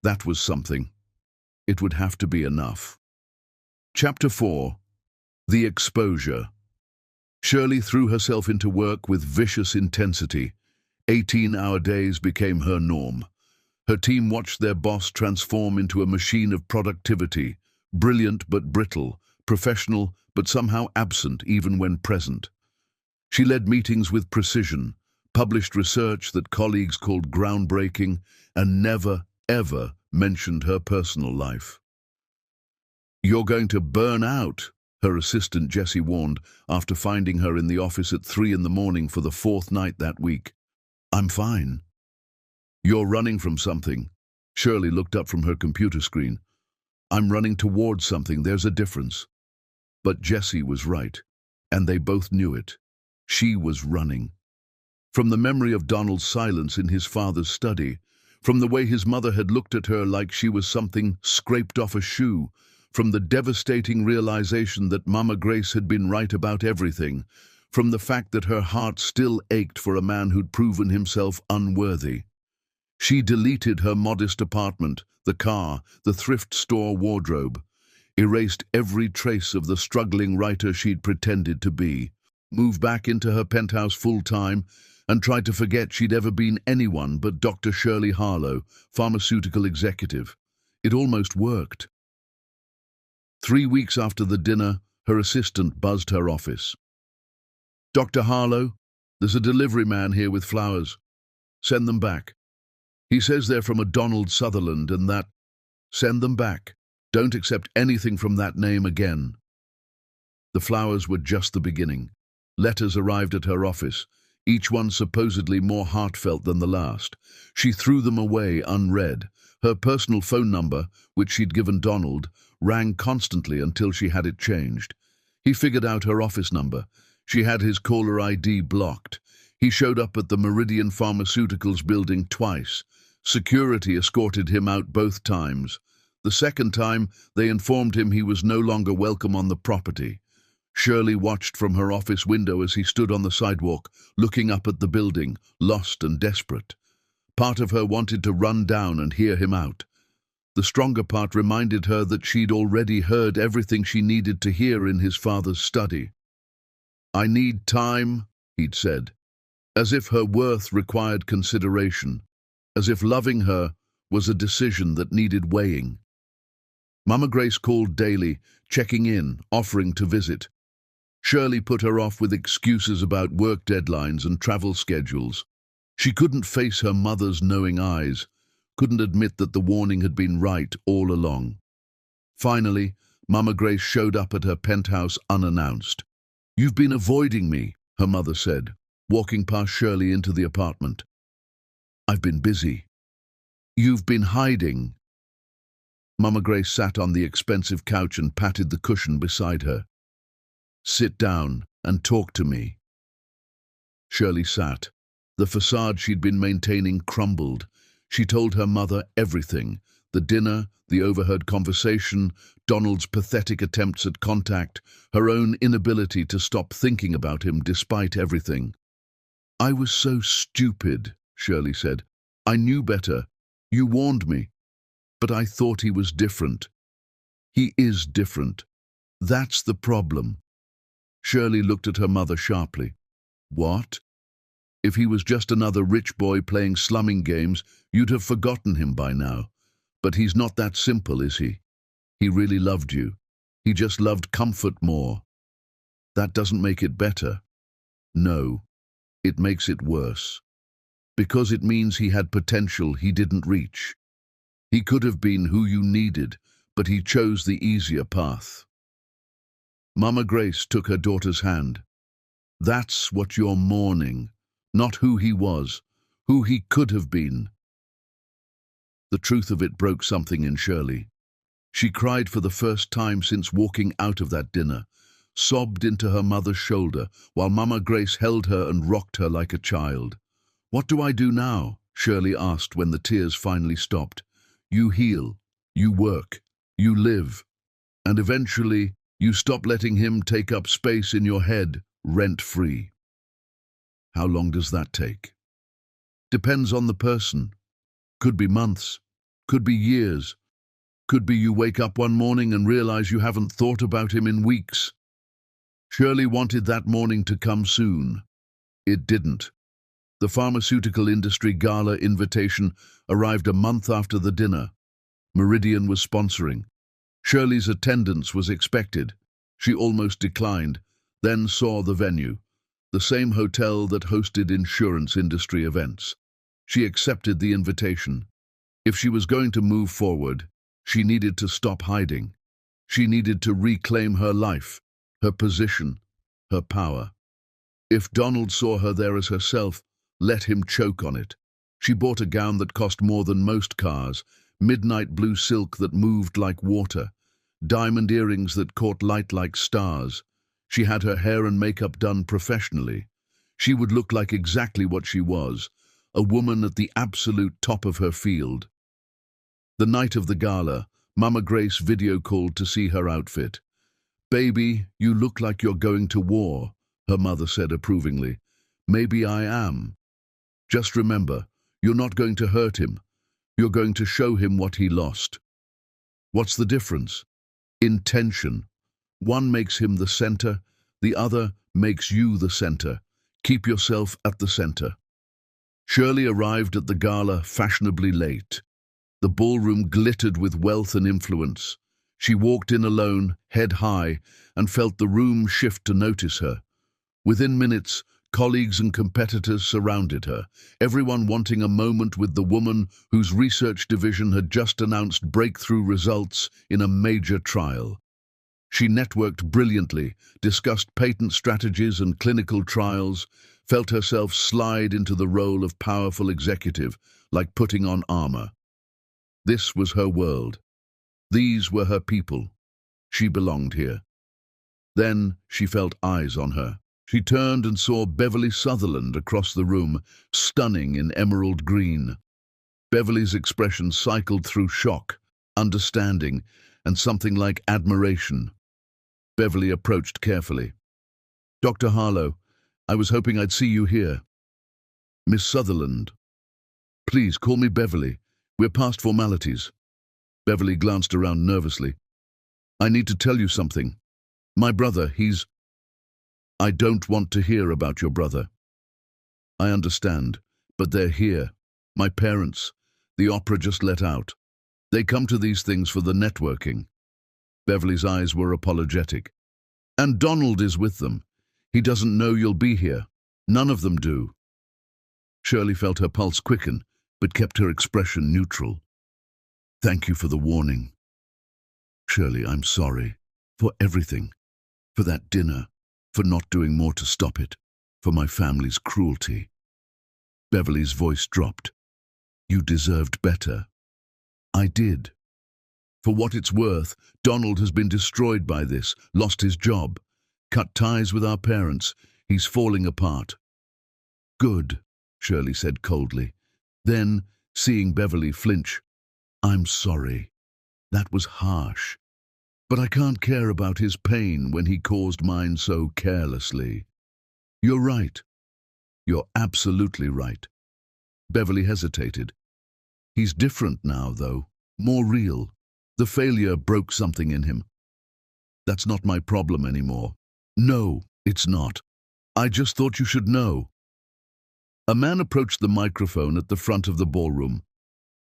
That was something. It would have to be enough. Chapter 4. The Exposure. Shirley threw herself into work with vicious intensity. 18-hour days became her norm. Her team watched their boss transform into a machine of productivity, brilliant but brittle, professional but somehow absent even when present. She led meetings with precision, published research that colleagues called groundbreaking, and never, ever mentioned her personal life. "You're going to burn out," her assistant Jessie warned after finding her in the office at 3 in the morning for the 4th night that week. "I'm fine." "You're running from something. Shirley looked up from her computer screen. I'm running towards something, there's a difference. But Jessie was right, and they both knew it. She was running. From the memory of Donald's silence in his father's study, from the way his mother had looked at her like she was something scraped off a shoe, from the devastating realization that Mama Grace had been right about everything, from the fact that her heart still ached for a man who'd proven himself unworthy. She deleted her modest apartment, the car, the thrift store wardrobe, erased every trace of the struggling writer she'd pretended to be, moved back into her penthouse full-time, and tried to forget she'd ever been anyone but Dr. Shirley Harlow, pharmaceutical executive. It almost worked. 3 weeks after the dinner, her assistant buzzed her office. Dr. Harlow, there's a delivery man here with flowers. Send them back. He says they're from a Donald Sutherland and that. Send them back. Don't accept anything from that name again. The flowers were just the beginning. Letters arrived at her office, each one supposedly more heartfelt than the last. She threw them away unread. Her personal phone number, which she'd given Donald, rang constantly until she had it changed. He figured out her office number. She had his caller ID blocked. He showed up at the Meridian Pharmaceuticals building twice. Security escorted him out both times. The second time, they informed him he was no longer welcome on the property. Shirley watched from her office window as he stood on the sidewalk, looking up at the building, lost and desperate. Part of her wanted to run down and hear him out. The stronger part reminded her that she'd already heard everything she needed to hear in his father's study. I need time, he'd said, as if her worth required consideration, as if loving her was a decision that needed weighing. Mama Grace called daily, checking in, offering to visit. Shirley put her off with excuses about work deadlines and travel schedules. She couldn't face her mother's knowing eyes, couldn't admit that the warning had been right all along. Finally, Mama Grace showed up at her penthouse unannounced. You've been avoiding me, her mother said, walking past Shirley into the apartment. I've been busy. You've been hiding. Mama Grace sat on the expensive couch and patted the cushion beside her. Sit down and talk to me. Shirley sat. The facade she'd been maintaining crumbled. She told her mother everything. The dinner, the overheard conversation, Donald's pathetic attempts at contact, her own inability to stop thinking about him despite everything. I was so stupid, Shirley said. I knew better. You warned me. But I thought he was different. He is different. That's the problem. Shirley looked at her mother sharply. What? If he was just another rich boy playing slumming games, you'd have forgotten him by now. But he's not that simple, is he? He really loved you. He just loved comfort more. That doesn't make it better. No, it makes it worse. Because it means he had potential he didn't reach. He could have been who you needed, but he chose the easier path. Mama Grace took her daughter's hand. That's what you're mourning, not who he was, who he could have been. The truth of it broke something in Shirley. She cried for the first time since walking out of that dinner, sobbed into her mother's shoulder while Mama Grace held her and rocked her like a child. What do I do now? Shirley asked when the tears finally stopped. You heal, you work, you live, and eventually you stop letting him take up space in your head, rent-free. How long does that take? Depends on the person. Could be months, could be years, could be you wake up one morning and realize you haven't thought about him in weeks. Shirley wanted that morning to come soon. It didn't. The pharmaceutical industry gala invitation arrived a month after the dinner. Meridian was sponsoring. Shirley's attendance was expected. She almost declined, then saw the venue, the same hotel that hosted insurance industry events. She accepted the invitation. If she was going to move forward, she needed to stop hiding. She needed to reclaim her life, her position, her power. If Donald saw her there as herself, let him choke on it. She bought a gown that cost more than most cars, midnight blue silk that moved like water, diamond earrings that caught light like stars. She had her hair and makeup done professionally. She would look like exactly what she was, a woman at the absolute top of her field. The night of the gala, Mama Grace video called to see her outfit. "Baby, you look like you're going to war," her mother said approvingly. "Maybe I am. Just remember, you're not going to hurt him. You're going to show him what he lost." What's the difference? Intention. One makes him the center, the other makes you the center. Keep yourself at the center. Shirley arrived at the gala fashionably late. The ballroom glittered with wealth and influence. She walked in alone, head high, and felt the room shift to notice her. Within minutes, colleagues and competitors surrounded her, everyone wanting a moment with the woman whose research division had just announced breakthrough results in a major trial. She networked brilliantly, discussed patent strategies and clinical trials, felt herself slide into the role of powerful executive, like putting on armor. This was her world. These were her people. She belonged here. Then she felt eyes on her. She turned and saw Beverly Sutherland across the room, stunning in emerald green. Beverly's expression cycled through shock, understanding, and something like admiration. Beverly approached carefully. "Dr. Harlow, I was hoping I'd see you here." "Miss Sutherland." "Please call me Beverly. We're past formalities." Beverly glanced around nervously. "I need to tell you something. My brother, he's—" "I don't want to hear about your brother." "I understand, but they're here. My parents. The opera just let out. They come to these things for the networking." Beverly's eyes were apologetic. "And Donald is with them. He doesn't know you'll be here. None of them do." Shirley felt her pulse quicken, but kept her expression neutral. "Thank you for the warning. Shirley, I'm sorry. For everything. For that dinner. For not doing more to stop it. For my family's cruelty." Beverly's voice dropped. "You deserved better." "I did. For what it's worth, Donald has been destroyed by this, lost his job, cut ties with our parents. He's falling apart." "Good," Shirley said coldly. Then, seeing Beverly flinch, "I'm sorry. That was harsh. But I can't care about his pain when he caused mine so carelessly." "You're right. You're absolutely right." Beverly hesitated. "He's different now, though. More real. The failure broke something in him. That's not my problem anymore." "No, it's not. I just thought you should know." A man approached the microphone at the front of the ballroom.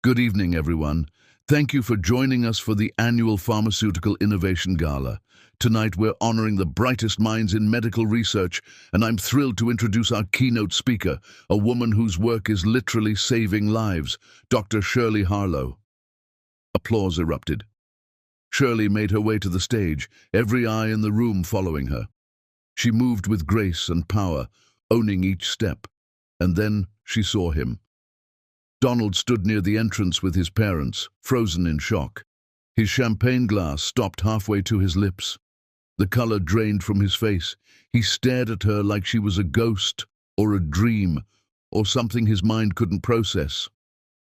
"Good evening, everyone. Thank you for joining us for the annual Pharmaceutical Innovation Gala. Tonight we're honoring the brightest minds in medical research, and I'm thrilled to introduce our keynote speaker, a woman whose work is literally saving lives, Dr. Shirley Harlow." Applause erupted. Shirley made her way to the stage, every eye in the room following her. She moved with grace and power, owning each step. And then she saw him. Donald stood near the entrance with his parents, frozen in shock. His champagne glass stopped halfway to his lips. The color drained from his face. He stared at her like she was a ghost, or a dream, or something his mind couldn't process.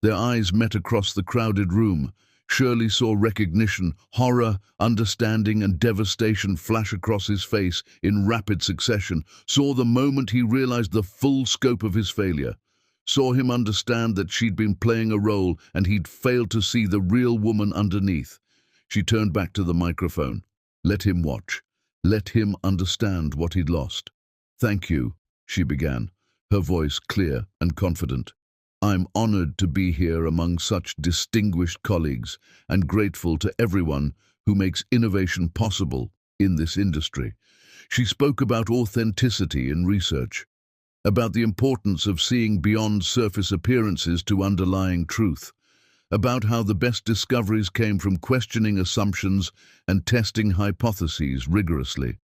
Their eyes met across the crowded room. Shirley saw recognition, horror, understanding, and devastation flash across his face in rapid succession, saw the moment he realized the full scope of his failure, saw him understand that she'd been playing a role and he'd failed to see the real woman underneath. She turned back to the microphone. Let him watch. Let him understand what he'd lost. "Thank you," she began, her voice clear and confident. "I'm honored to be here among such distinguished colleagues and grateful to everyone who makes innovation possible in this industry." She spoke about authenticity in research, about the importance of seeing beyond surface appearances to underlying truth, about how the best discoveries came from questioning assumptions and testing hypotheses rigorously.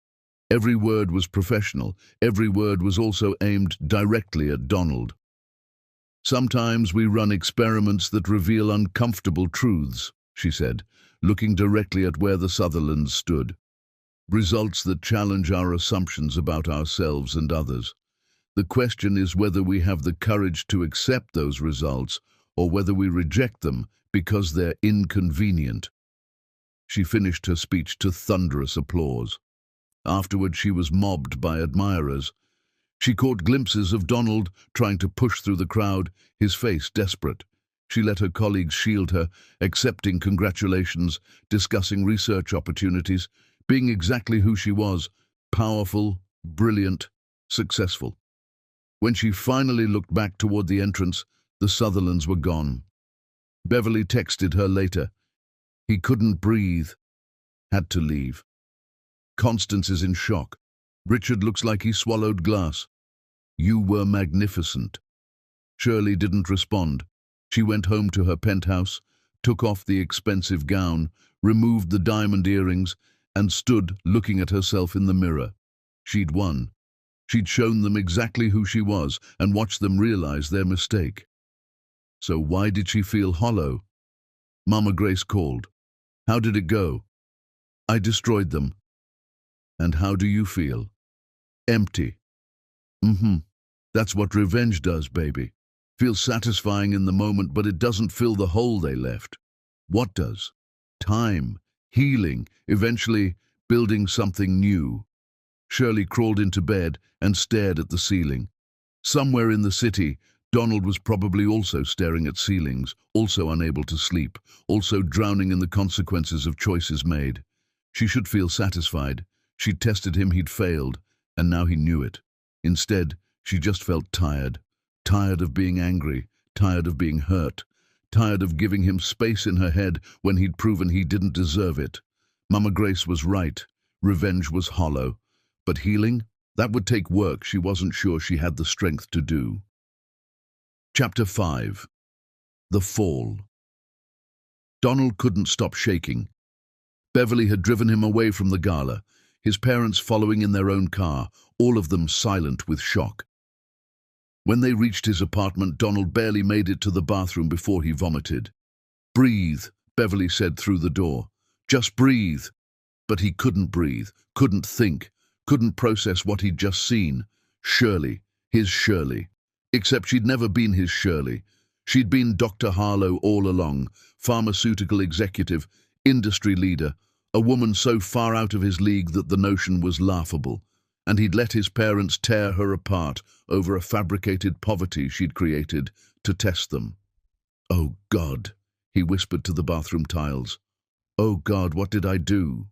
Every word was professional. Every word was also aimed directly at Donald. Sometimes we run experiments that reveal uncomfortable truths, she said, looking directly at where the Sutherlands stood. Results that challenge our assumptions about ourselves and others. The question is whether we have the courage to accept those results or whether we reject them because they're inconvenient. She finished her speech to thunderous applause. Afterward, she was mobbed by admirers. She caught glimpses of Donald trying to push through the crowd, his face desperate. She let her colleagues shield her, accepting congratulations, discussing research opportunities, being exactly who she was, powerful, brilliant, successful. When she finally looked back toward the entrance, the Sutherlands were gone. Beverly texted her later. He couldn't breathe. Had to leave. Constance is in shock. Richard looks like he swallowed glass. You were magnificent. Shirley didn't respond. She went home to her penthouse, took off the expensive gown, removed the diamond earrings, and stood looking at herself in the mirror. She'd won. She'd shown them exactly who she was and watched them realize their mistake. So why did she feel hollow? Mama Grace called. How did it go? I destroyed them. And how do you feel? Empty. That's what revenge does, baby. Feels satisfying in the moment, but it doesn't fill the hole they left. What does? Time, healing, eventually building something new. Shirley crawled into bed and stared at the ceiling. Somewhere in the city, Donald was probably also staring at ceilings, also unable to sleep, also drowning in the consequences of choices made. She should feel satisfied. She'd tested him, he'd failed, and now he knew it. Instead, she just felt tired. Tired of being angry, tired of being hurt, tired of giving him space in her head when he'd proven he didn't deserve it. Mama Grace was right. Revenge was hollow. But healing? That would take work she wasn't sure she had the strength to do. Chapter 5. The Fall. Donald couldn't stop shaking. Beverly had driven him away from the gala, his parents following in their own car, all of them silent with shock. When they reached his apartment, Donald barely made it to the bathroom before he vomited. Breathe, Beverly said through the door. Just breathe. But he couldn't breathe, couldn't think, couldn't process what he'd just seen. Shirley, his Shirley. Except she'd never been his Shirley. She'd been Dr. Harlow all along, pharmaceutical executive, industry leader, a woman so far out of his league that the notion was laughable. And he'd let his parents tear her apart over a fabricated poverty she'd created to test them. Oh, God, he whispered to the bathroom tiles. Oh, God, what did I do?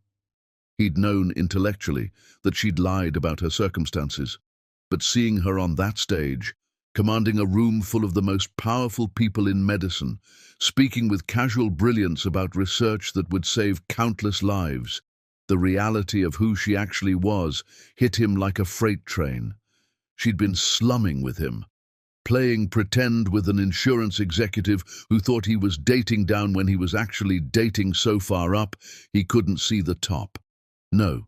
He'd known intellectually that she'd lied about her circumstances, but seeing her on that stage, commanding a room full of the most powerful people in medicine, speaking with casual brilliance about research that would save countless lives, the reality of who she actually was hit him like a freight train. She'd been slumming with him, playing pretend with an insurance executive who thought he was dating down when he was actually dating so far up he couldn't see the top. No,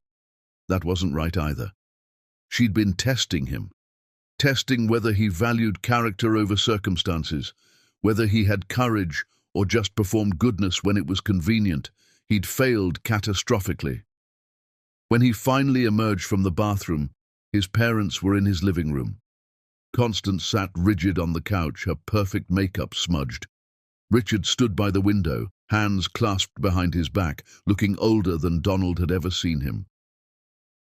that wasn't right either. She'd been testing him, testing whether he valued character over circumstances, whether he had courage or just performed goodness when it was convenient. He'd failed catastrophically. When he finally emerged from the bathroom, his parents were in his living room. Constance sat rigid on the couch, her perfect makeup smudged. Richard stood by the window, hands clasped behind his back, looking older than Donald had ever seen him.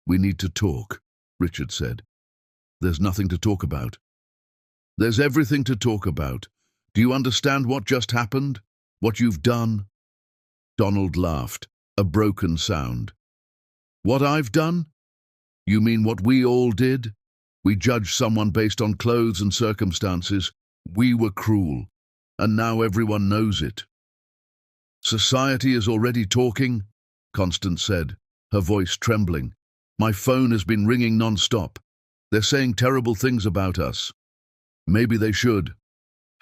We need to talk, Richard said. There's nothing to talk about. There's everything to talk about. Do you understand what just happened? What you've done? Donald laughed, a broken sound. What I've done? You mean what we all did? We judged someone based on clothes and circumstances. We were cruel, and now everyone knows it. Society is already talking, Constance said, her voice trembling. My phone has been ringing non-stop. They're saying terrible things about us. Maybe they should.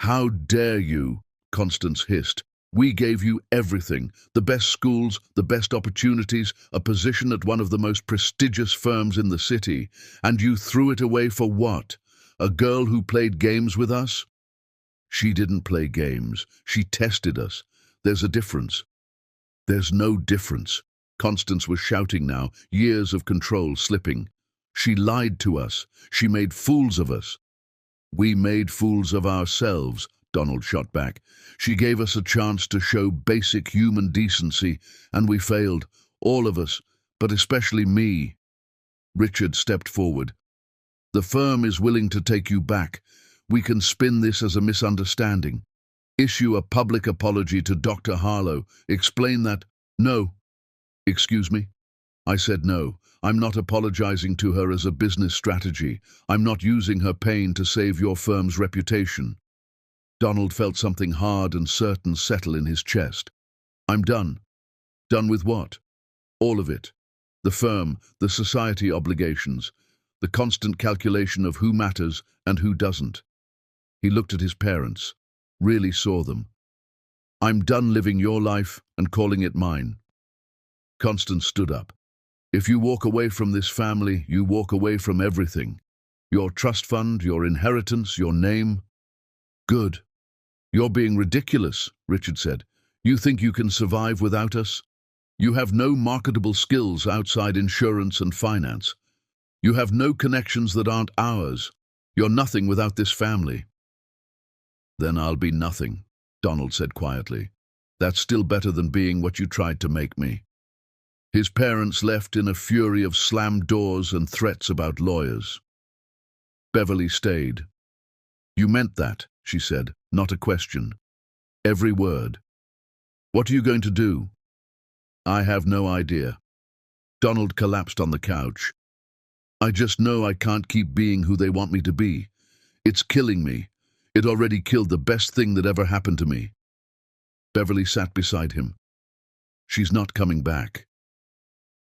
How dare you, Constance hissed. We gave you everything, the best schools, the best opportunities, a position at one of the most prestigious firms in the city, and you threw it away for what? A girl who played games with us? She didn't play games. She tested us. There's a difference. There's no difference. Constance was shouting now, years of control slipping. She lied to us. She made fools of us. We made fools of ourselves, Donald shot back. She gave us a chance to show basic human decency, and we failed. All of us, but especially me. Richard stepped forward. The firm is willing to take you back. We can spin this as a misunderstanding. Issue a public apology to Dr. Harlow. Explain that. No. Excuse me? I said no. I'm not apologizing to her as a business strategy. I'm not using her pain to save your firm's reputation. Donald felt something hard and certain settle in his chest. I'm done. Done with what? All of it. The firm, the society obligations, the constant calculation of who matters and who doesn't. He looked at his parents, really saw them. I'm done living your life and calling it mine. Constance stood up. If you walk away from this family, you walk away from everything. Your trust fund, your inheritance, your name. Good. You're being ridiculous, Richard said. You think you can survive without us? You have no marketable skills outside insurance and finance. You have no connections that aren't ours. You're nothing without this family. Then I'll be nothing, Donald said quietly. That's still better than being what you tried to make me. His parents left in a fury of slammed doors and threats about lawyers. Beverly stayed. You meant that, she said, not a question. Every word. What are you going to do? I have no idea. Donald collapsed on the couch. I just know I can't keep being who they want me to be. It's killing me. It already killed the best thing that ever happened to me. Beverly sat beside him. She's not coming back.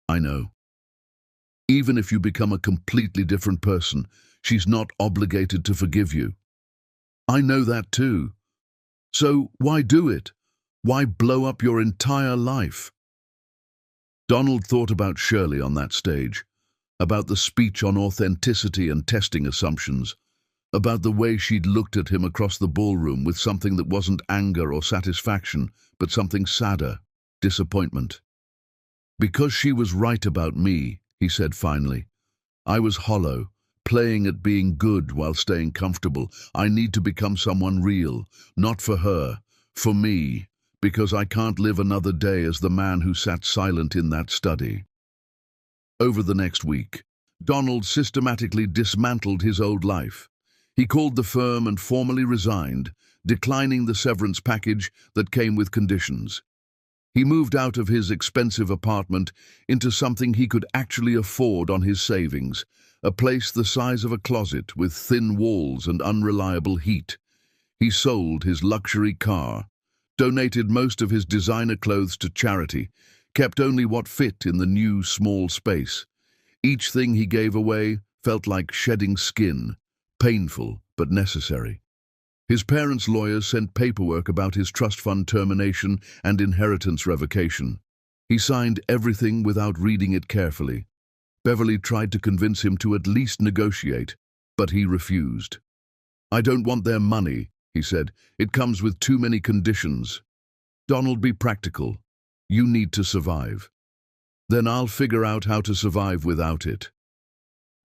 I know. Even if you become a completely different person, she's not obligated to forgive you. I know that too. So why do it? Why blow up your entire life? Donald thought about Shirley on that stage, about the speech on authenticity and testing assumptions, about the way she'd looked at him across the ballroom with something that wasn't anger or satisfaction, but something sadder, disappointment. Because she was right about me, he said finally. I was hollow, playing at being good while staying comfortable. I need to become someone real, not for her, for me, because I can't live another day as the man who sat silent in that study. Over the next week, Donald systematically dismantled his old life. He called the firm and formally resigned, declining the severance package that came with conditions. He moved out of his expensive apartment into something he could actually afford on his savings, a place the size of a closet with thin walls and unreliable heat. He sold his luxury car, donated most of his designer clothes to charity, kept only what fit in the new small space. Each thing he gave away felt like shedding skin, painful but necessary. His parents' lawyers sent paperwork about his trust fund termination and inheritance revocation. He signed everything without reading it carefully. Beverly tried to convince him to at least negotiate, but he refused. I don't want their money, he said. It comes with too many conditions. Donald, be practical. You need to survive. Then I'll figure out how to survive without it.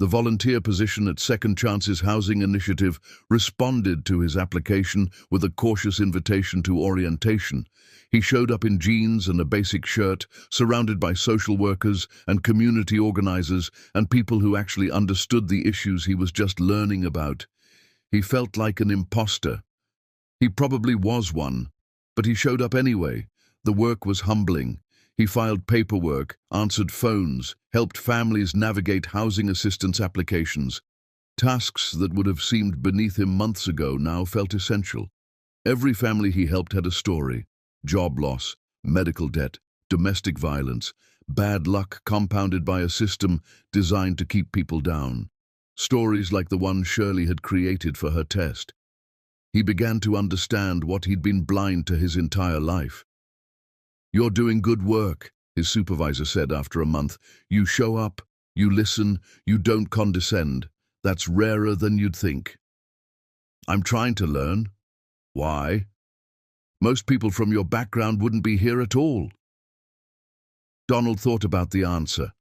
The volunteer position at Second Chance's housing initiative responded to his application with a cautious invitation to orientation. He showed up in jeans and a basic shirt, surrounded by social workers and community organizers and people who actually understood the issues he was just learning about. He felt like an imposter. He probably was one, but he showed up anyway. The work was humbling. He filed paperwork, answered phones, helped families navigate housing assistance applications. Tasks that would have seemed beneath him months ago now felt essential. Every family he helped had a story: job loss, medical debt, domestic violence, bad luck compounded by a system designed to keep people down. Stories like the one Shirley had created for her test. He began to understand what he'd been blind to his entire life. You're doing good work, his supervisor said after a month. You show up, you listen, you don't condescend. That's rarer than you'd think. I'm trying to learn. Why? Most people from your background wouldn't be here at all. Donald thought about the answer,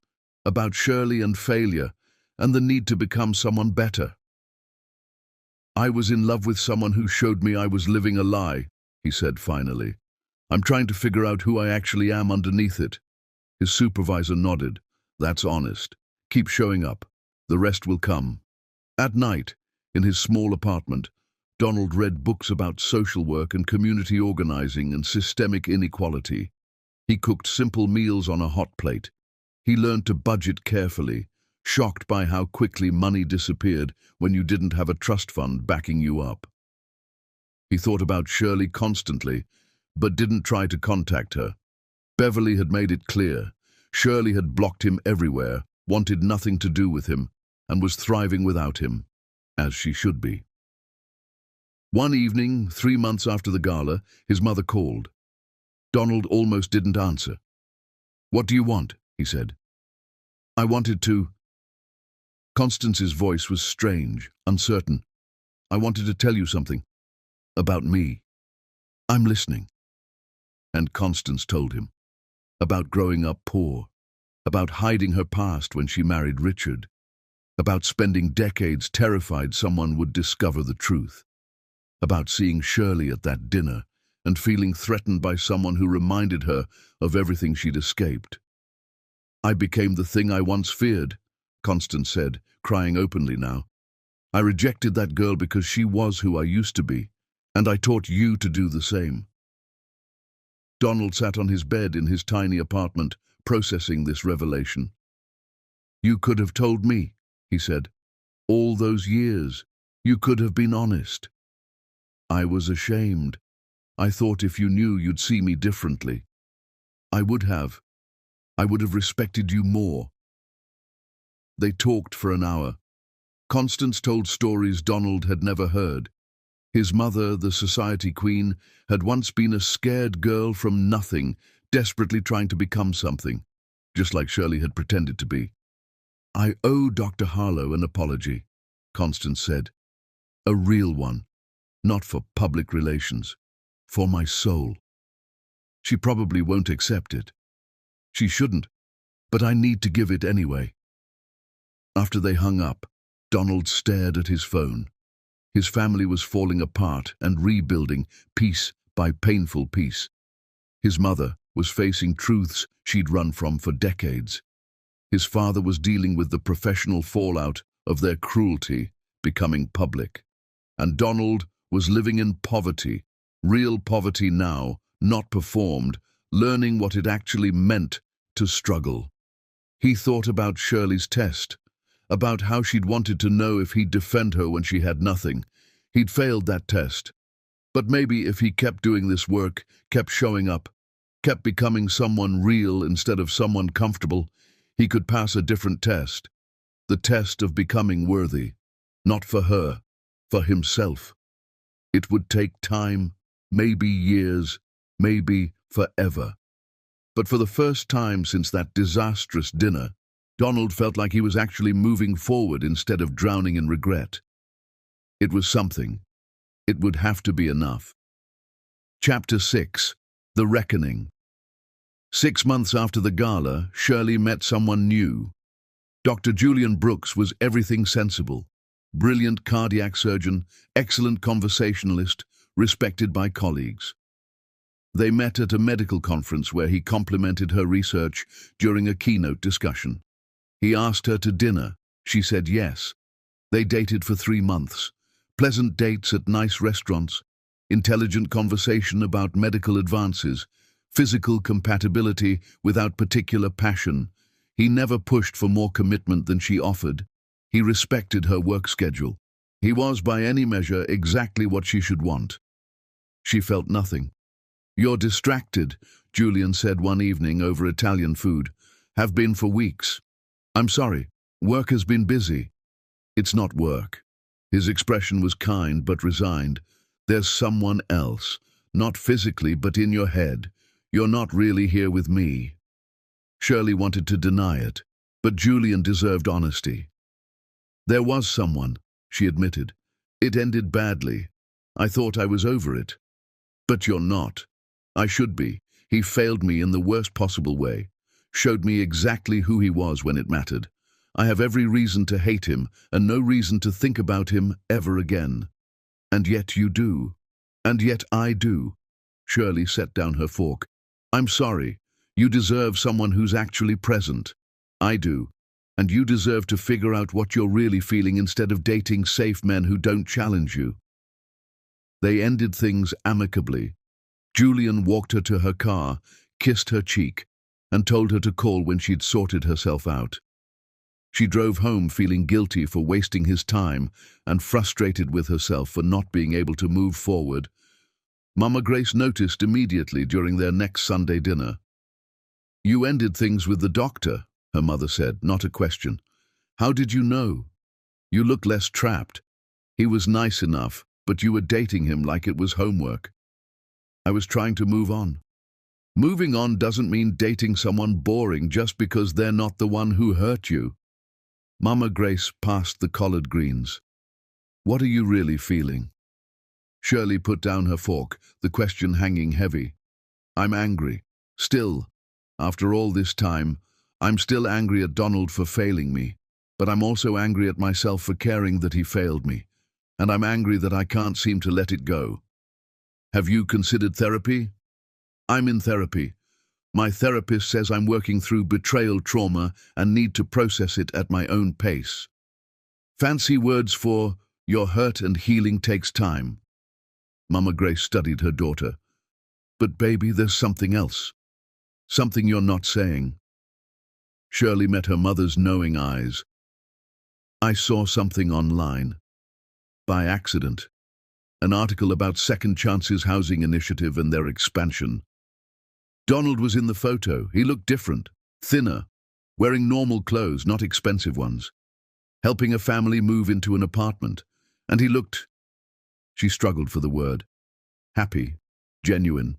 about Shirley and failure, and the need to become someone better. I was in love with someone who showed me I was living a lie, he said finally. I'm trying to figure out who I actually am underneath it. His supervisor nodded. That's honest. Keep showing up. The rest will come. At night, in his small apartment, Donald read books about social work and community organizing and systemic inequality. He cooked simple meals on a hot plate. He learned to budget carefully, shocked by how quickly money disappeared when you didn't have a trust fund backing you up. He thought about Shirley constantly, but didn't try to contact her. Beverly had made it clear. Shirley had blocked him everywhere, wanted nothing to do with him, and was thriving without him, as she should be. One evening, 3 months after the gala, his mother called. Donald almost didn't answer. What do you want? He said. I wanted to... Constance's voice was strange, uncertain. I wanted to tell you something. About me. I'm listening. And Constance told him. About growing up poor. About hiding her past when she married Richard. About spending decades terrified someone would discover the truth. About seeing Shirley at that dinner and feeling threatened by someone who reminded her of everything she'd escaped. I became the thing I once feared, Constance said, crying openly now. I rejected that girl because she was who I used to be, and I taught you to do the same. Donald sat on his bed in his tiny apartment, processing this revelation. You could have told me, he said. All those years, you could have been honest. I was ashamed. I thought if you knew you'd see me differently. I would have. I would have respected you more. They talked for an hour. Constance told stories Donald had never heard. His mother, the society queen, had once been a scared girl from nothing, desperately trying to become something, just like Shirley had pretended to be. I owe Dr. Harlow an apology, Constance said. A real one, not for public relations, for my soul. She probably won't accept it. She shouldn't, but I need to give it anyway. After they hung up, Donald stared at his phone. His family was falling apart and rebuilding piece by painful piece. His mother was facing truths she'd run from for decades. His father was dealing with the professional fallout of their cruelty becoming public. And Donald was living in poverty, real poverty now, not performed, learning what it actually meant to struggle. He thought about Shirley's test, about how she'd wanted to know if he'd defend her when she had nothing. He'd failed that test. But maybe if he kept doing this work, kept showing up, kept becoming someone real instead of someone comfortable, he could pass a different test. The test of becoming worthy. Not for her, for himself. It would take time, maybe years, maybe forever. But for the first time since that disastrous dinner, Donald felt like he was actually moving forward instead of drowning in regret. It was something. It would have to be enough. Chapter 6. The Reckoning. 6 months after the gala, Shirley met someone new. Dr. Julian Brooks was everything sensible. Brilliant cardiac surgeon, excellent conversationalist, respected by colleagues. They met at a medical conference where he complimented her research during a keynote discussion. He asked her to dinner. She said yes. They dated for 3 months. Pleasant dates at nice restaurants, intelligent conversation about medical advances, physical compatibility without particular passion. He never pushed for more commitment than she offered. He respected her work schedule. He was, by any measure, exactly what she should want. She felt nothing. You're distracted, Julian said one evening over Italian food. Have been for weeks. I'm sorry. Work has been busy. It's not work. His expression was kind but resigned. There's someone else. Not physically, but in your head. You're not really here with me. Shirley wanted to deny it, but Julian deserved honesty. There was someone, she admitted. It ended badly. I thought I was over it. But you're not. I should be. He failed me in the worst possible way. Showed me exactly who he was when it mattered. I have every reason to hate him and no reason to think about him ever again. And yet you do. And yet I do. Shirley set down her fork. I'm sorry. You deserve someone who's actually present. I do. And you deserve to figure out what you're really feeling instead of dating safe men who don't challenge you. They ended things amicably. Julian walked her to her car, kissed her cheek, and told her to call when she'd sorted herself out. She drove home feeling guilty for wasting his time and frustrated with herself for not being able to move forward. Mama Grace noticed immediately during their next Sunday dinner. You ended things with the doctor, her mother said, not a question. How did you know? You look less trapped. He was nice enough, but you were dating him like it was homework. I was trying to move on. Moving on doesn't mean dating someone boring just because they're not the one who hurt you. Mama Grace passed the collard greens. What are you really feeling? Shirley put down her fork, the question hanging heavy. I'm angry. Still. After all this time, I'm still angry at Donald for failing me, but I'm also angry at myself for caring that he failed me, and I'm angry that I can't seem to let it go. Have you considered therapy? I'm in therapy. My therapist says I'm working through betrayal trauma and need to process it at my own pace. Fancy words for your hurt and healing takes time. Mama Grace studied her daughter. But baby, there's something else. Something you're not saying. Shirley met her mother's knowing eyes. I saw something online. By accident. An article about Second Chances Housing Initiative and their expansion. Donald was in the photo. He looked different, thinner, wearing normal clothes, not expensive ones, helping a family move into an apartment. And he looked, she struggled for the word, happy, genuine,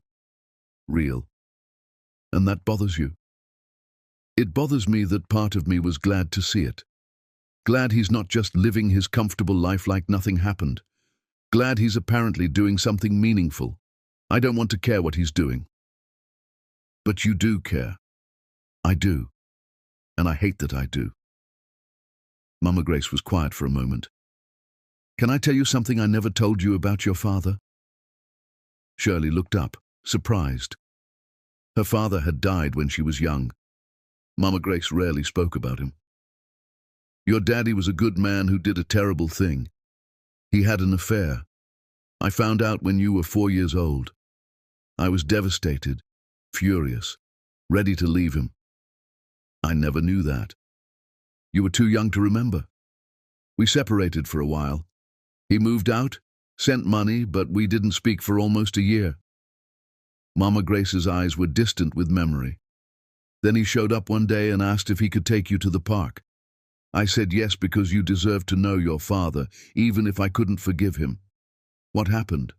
real. And that bothers you. It bothers me that part of me was glad to see it. Glad he's not just living his comfortable life like nothing happened. Glad he's apparently doing something meaningful. I don't want to care what he's doing. But you do care. I do. And I hate that I do. Mama Grace was quiet for a moment. Can I tell you something I never told you about your father? Shirley looked up, surprised. Her father had died when she was young. Mama Grace rarely spoke about him. Your daddy was a good man who did a terrible thing. He had an affair. I found out when you were 4 years old. I was devastated, furious, ready to leave him. I never knew that. You were too young to remember. We separated for a while. He moved out, sent money, but we didn't speak for almost a year. Mama Grace's eyes were distant with memory. Then he showed up one day and asked if he could take you to the park. I said yes because you deserved to know your father, even if I couldn't forgive him. What happened?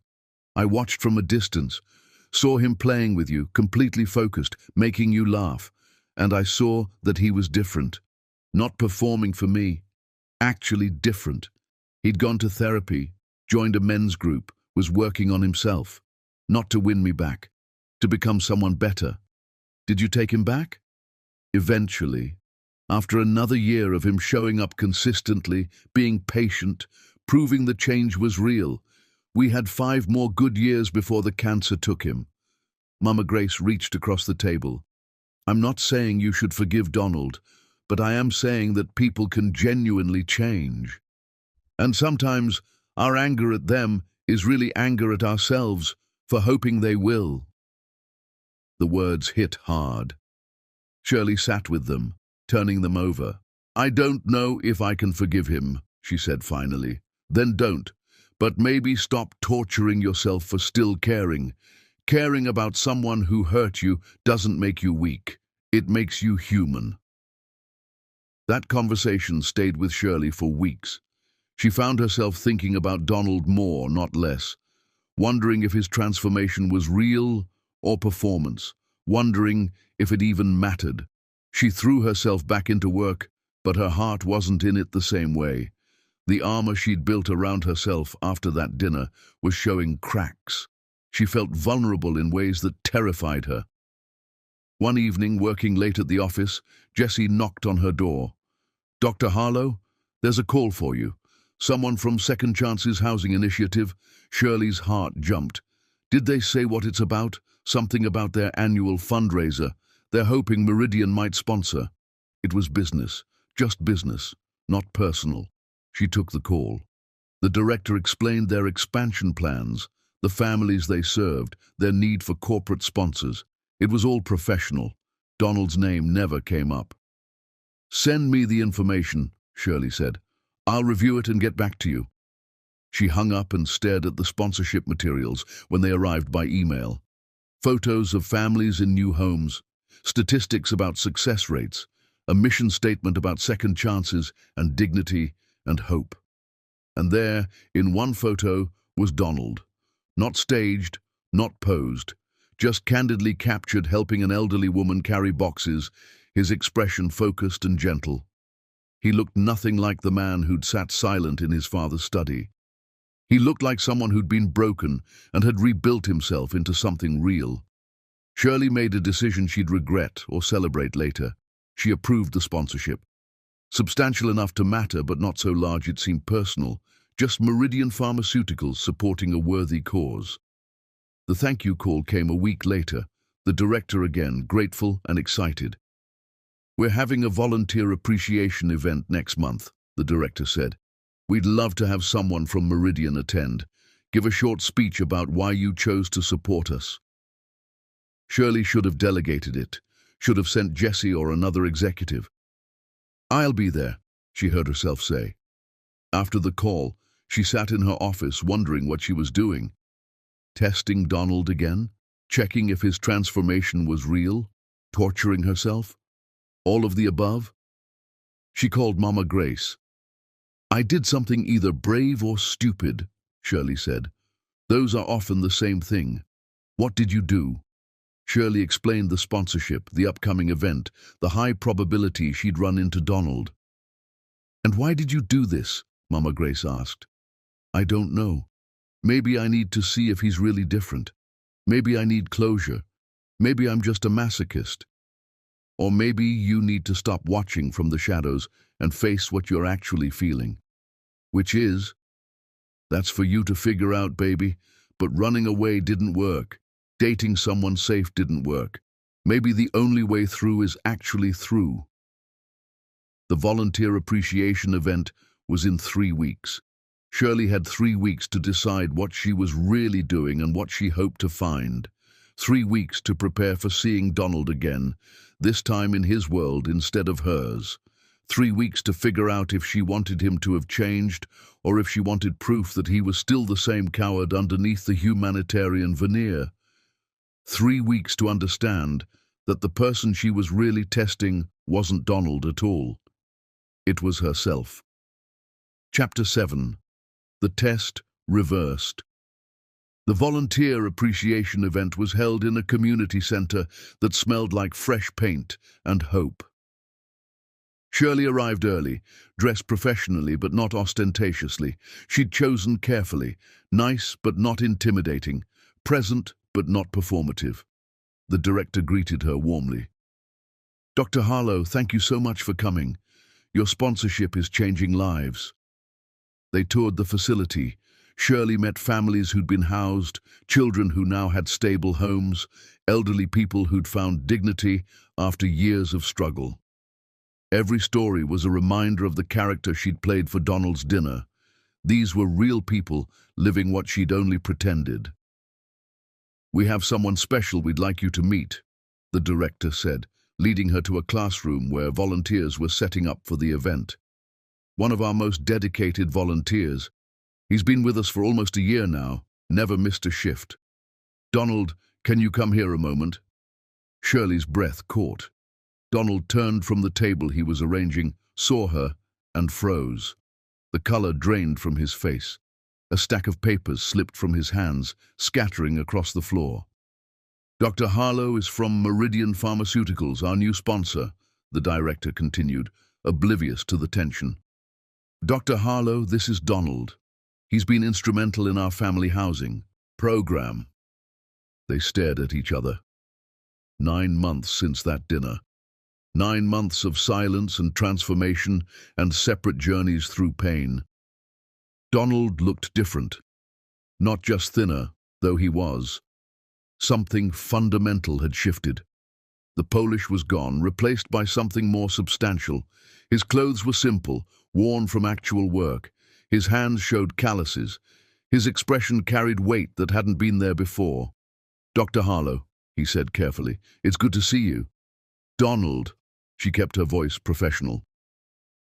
I watched from a distance, saw him playing with you, completely focused, making you laugh, and I saw that he was different. Not performing for me, actually different. He'd gone to therapy, joined a men's group, was working on himself. Not to win me back, to become someone better. Did you take him back? Eventually. After another year of him showing up consistently, being patient, proving the change was real, we had 5 more good years before the cancer took him. Mama Grace reached across the table. I'm not saying you should forgive Donald, but I am saying that people can genuinely change. And sometimes our anger at them is really anger at ourselves for hoping they will. The words hit hard. Shirley sat with them, turning them over. I don't know if I can forgive him, she said finally. Then don't. But maybe stop torturing yourself for still caring. Caring about someone who hurt you doesn't make you weak. It makes you human. That conversation stayed with Shirley for weeks. She found herself thinking about Donald more, not less. Wondering if his transformation was real or performance. Wondering if it even mattered. She threw herself back into work, but her heart wasn't in it the same way. The armor she'd built around herself after that dinner was showing cracks. She felt vulnerable in ways that terrified her. One evening, working late at the office, Jessie knocked on her door. "Dr. Harlow, there's a call for you. Someone from Second Chance's housing initiative." Shirley's heart jumped. "Did they say what it's about? Something about their annual fundraiser. They're hoping Meridian might sponsor." It was business, just business, not personal. She took the call. The director explained their expansion plans, the families they served, their need for corporate sponsors. It was all professional. Donald's name never came up. "Send me the information," Shirley said. "I'll review it and get back to you." She hung up and stared at the sponsorship materials when they arrived by email. Photos of families in new homes, statistics about success rates, a mission statement about second chances and dignity and hope. And there, in one photo, was Donald. Not staged, not posed, just candidly captured helping an elderly woman carry boxes, his expression focused and gentle. He looked nothing like the man who'd sat silent in his father's study. He looked like someone who'd been broken and had rebuilt himself into something real. Shirley made a decision she'd regret or celebrate later. She approved the sponsorship. Substantial enough to matter, but not so large it seemed personal. Just Meridian Pharmaceuticals supporting a worthy cause. The thank you call came a week later, the director again, grateful and excited. "We're having a volunteer appreciation event next month," the director said. "We'd love to have someone from Meridian attend. Give a short speech about why you chose to support us." Shirley should have delegated it, should have sent Jessie or another executive. "I'll be there," she heard herself say. After the call, she sat in her office wondering what she was doing. Testing Donald again? Checking if his transformation was real? Torturing herself? All of the above? She called Mama Grace. "I did something either brave or stupid," Shirley said. "Those are often the same thing. What did you do?" Shirley explained the sponsorship, the upcoming event, the high probability she'd run into Donald. "And why did you do this?" Mama Grace asked. "I don't know. Maybe I need to see if he's really different. Maybe I need closure. Maybe I'm just a masochist. Or maybe you need to stop watching from the shadows and face what you're actually feeling. Which is? That's for you to figure out, baby. But running away didn't work. Dating someone safe didn't work. Maybe the only way through is actually through." The volunteer appreciation event was in 3 weeks. Shirley had 3 weeks to decide what she was really doing and what she hoped to find. 3 weeks to prepare for seeing Donald again, this time in his world instead of hers. 3 weeks to figure out if she wanted him to have changed or if she wanted proof that he was still the same coward underneath the humanitarian veneer. 3 weeks to understand that the person she was really testing wasn't Donald at all. It was herself. Chapter 7. The Test Reversed. The volunteer appreciation event was held in a community center that smelled like fresh paint and hope. Shirley arrived early, dressed professionally but not ostentatiously. She'd chosen carefully, nice but not intimidating, present but not performative. The director greeted her warmly. "Dr. Harlow, thank you so much for coming. Your sponsorship is changing lives." They toured the facility. Shirley met families who'd been housed, children who now had stable homes, elderly people who'd found dignity after years of struggle. Every story was a reminder of the character she'd played for Donald's dinner. These were real people living what she'd only pretended. "We have someone special we'd like you to meet," the director said, leading her to a classroom where volunteers were setting up for the event. "One of our most dedicated volunteers. He's been with us for almost a year now, never missed a shift. Donald, can you come here a moment?" Shirley's breath caught. Donald turned from the table he was arranging, saw her, and froze. The color drained from his face. A stack of papers slipped from his hands, scattering across the floor. "Dr. Harlow is from Meridian Pharmaceuticals, our new sponsor," the director continued, oblivious to the tension. Dr. Harlow, this is Donald. He's been instrumental in our family housing program. They stared at each other. 9 months since that dinner. 9 months of silence and transformation and separate journeys through pain. Donald looked different. Not just thinner, though he was. Something fundamental had shifted. The Polish was gone, replaced by something more substantial. His clothes were simple, worn from actual work. His hands showed calluses. His expression carried weight that hadn't been there before. "Dr. Harlow," he said carefully, "it's good to see you." "Donald," she kept her voice professional.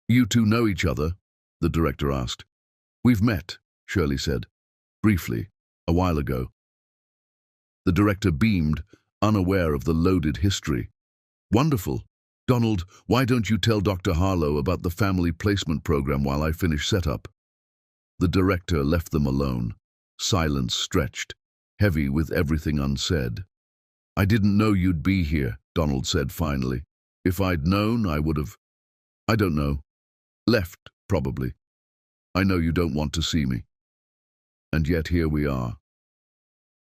"You two know each other?" the director asked. "We've met," Shirley said. "Briefly, a while ago." The director beamed, unaware of the loaded history. "Wonderful. Donald, why don't you tell Dr. Harlow about the family placement program while I finish setup?" The director left them alone. Silence stretched, heavy with everything unsaid. "I didn't know you'd be here," Donald said finally. "If I'd known, I would have, I don't know, left, probably. I know you don't want to see me. And yet here we are."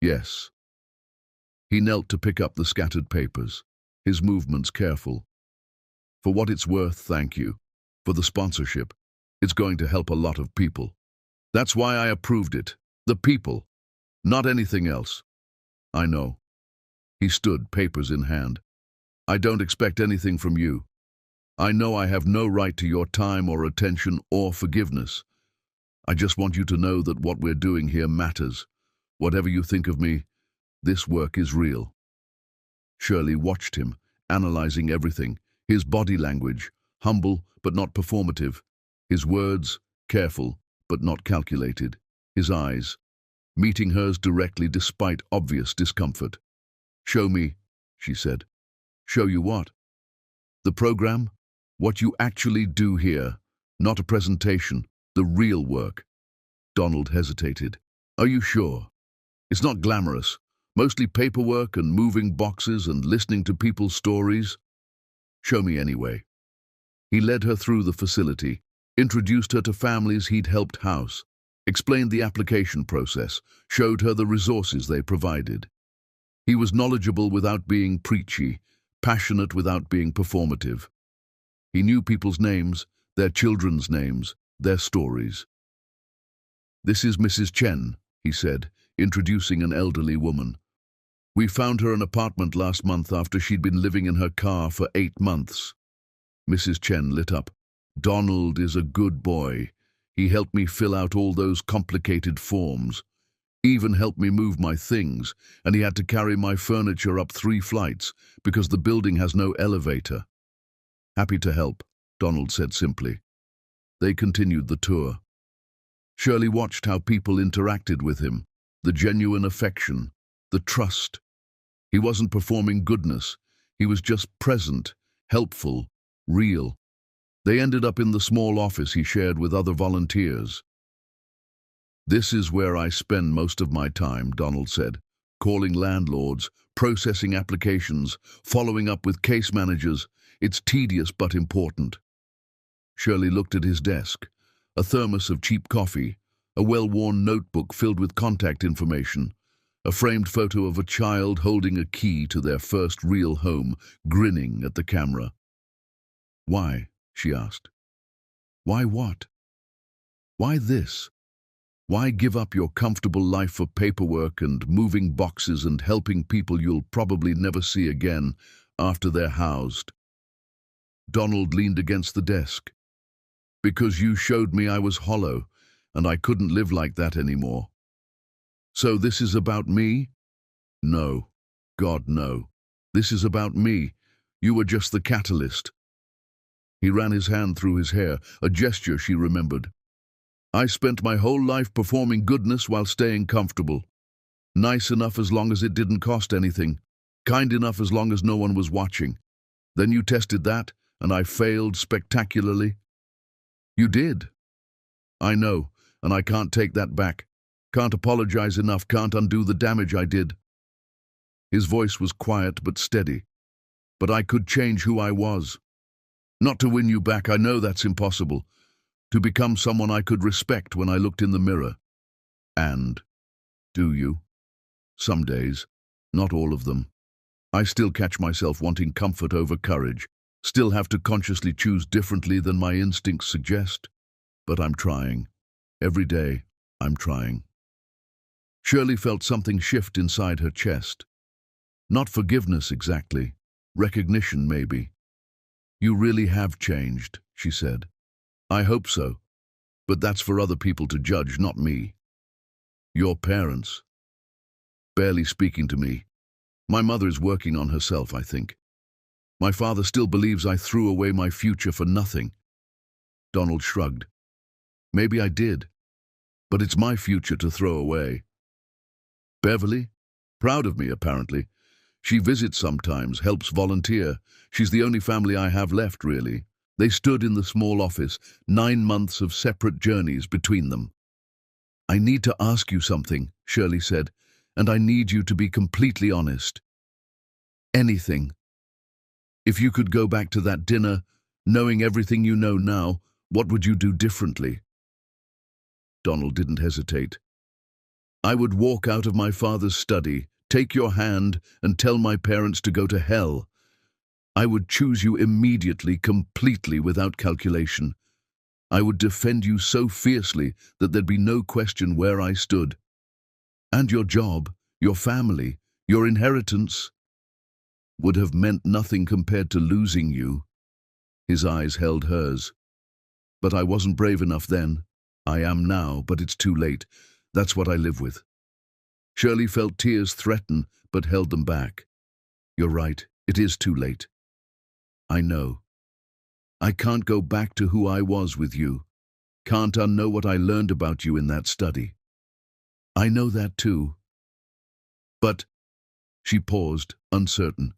"Yes." He knelt to pick up the scattered papers, his movements careful. "For what it's worth, thank you. For the sponsorship. It's going to help a lot of people. That's why I approved it. The people. Not anything else." "I know." He stood, papers in hand. "I don't expect anything from you. I know I have no right to your time or attention or forgiveness. I just want you to know that what we're doing here matters. Whatever you think of me, this work is real." Shirley watched him, analyzing everything. His body language, humble but not performative. His words, careful but not calculated. His eyes, meeting hers directly despite obvious discomfort. "Show me," she said. "Show you what?" "The program? What you actually do here. Not a presentation, the real work." Donald hesitated. "Are you sure? It's not glamorous. Mostly paperwork and moving boxes and listening to people's stories." "Show me anyway." He led her through the facility, introduced her to families he'd helped house, explained the application process, showed her the resources they provided. He was knowledgeable without being preachy, passionate without being performative. He knew people's names, their children's names, their stories. "This is Mrs. Chen," he said, introducing an elderly woman. "We found her an apartment last month after she'd been living in her car for 8 months. Mrs. Chen lit up. "Donald is a good boy. He helped me fill out all those complicated forms. Even helped me move my things, and he had to carry my furniture up 3 flights because the building has no elevator." "Happy to help," Donald said simply. They continued the tour. Shirley watched how people interacted with him, the genuine affection, the trust. He wasn't performing goodness. He was just present, helpful, real. They ended up in the small office he shared with other volunteers. "This is where I spend most of my time," Donald said, "calling landlords, processing applications, following up with case managers. It's tedious but important." Shirley looked at his desk, a thermos of cheap coffee, a well-worn notebook filled with contact information, a framed photo of a child holding a key to their first real home, grinning at the camera. "Why?" she asked. "Why what? Why this? Why give up your comfortable life for paperwork and moving boxes and helping people you'll probably never see again after they're housed?" Donald leaned against the desk. "Because you showed me I was hollow, and I couldn't live like that anymore." "So this is about me?" "No. God, no. This is about me. You were just the catalyst." He ran his hand through his hair, a gesture she remembered. "I spent my whole life performing goodness while staying comfortable. Nice enough as long as it didn't cost anything. Kind enough as long as no one was watching. Then you tested that, and I failed spectacularly." "You did." "I know, and I can't take that back. Can't apologize enough, can't undo the damage I did." His voice was quiet but steady. "But I could change who I was. Not to win you back, I know that's impossible. to become someone I could respect when I looked in the mirror. And, do you? Some days, not all of them. I still catch myself wanting comfort over courage, still have to consciously choose differently than my instincts suggest. But I'm trying. Every day, I'm trying. Shirley felt something shift inside her chest. Not forgiveness exactly, recognition maybe. You really have changed, she said. I hope so, but that's for other people to judge, not me. Your parents. Barely speaking to me. My mother is working on herself, I think. My father still believes I threw away my future for nothing. Donald shrugged. Maybe I did, but it's my future to throw away. Beverly? Proud of me, apparently. She visits sometimes, helps volunteer. She's the only family I have left, really. They stood in the small office, 9 months of separate journeys between them. I need to ask you something, Shirley said, and I need you to be completely honest. Anything. If you could go back to that dinner, knowing everything you know now, what would you do differently? Donald didn't hesitate. I would walk out of my father's study, take your hand, and tell my parents to go to hell. I would choose you immediately, completely, without calculation. I would defend you so fiercely that there'd be no question where I stood. And your job, your family, your inheritance would have meant nothing compared to losing you. His eyes held hers. But I wasn't brave enough then. I am now, but it's too late. That's what I live with. Shirley felt tears threaten, but held them back. You're right, it is too late. I know. I can't go back to who I was with you. Can't unknow what I learned about you in that study. I know that too. But, she paused, uncertain.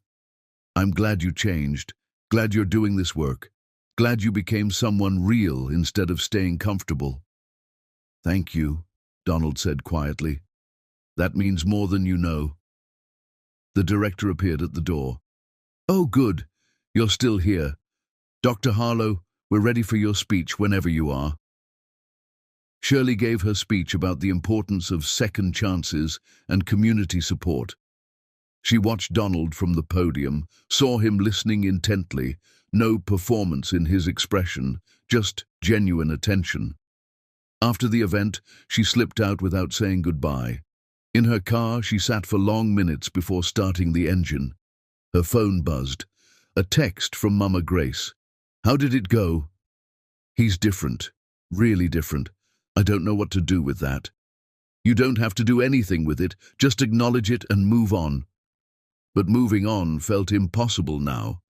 I'm glad you changed, glad you're doing this work, glad you became someone real instead of staying comfortable. Thank you, Donald said quietly. That means more than you know. The director appeared at the door. Oh, good. You're still here. Dr. Harlow, we're ready for your speech whenever you are. Shirley gave her speech about the importance of second chances and community support. She watched Donald from the podium, saw him listening intently, no performance in his expression, just genuine attention. After the event, she slipped out without saying goodbye. In her car, she sat for long minutes before starting the engine. Her phone buzzed. A text from Mama Grace. How did it go? He's different. Really different. I don't know what to do with that. You don't have to do anything with it, just acknowledge it and move on. But moving on felt impossible now,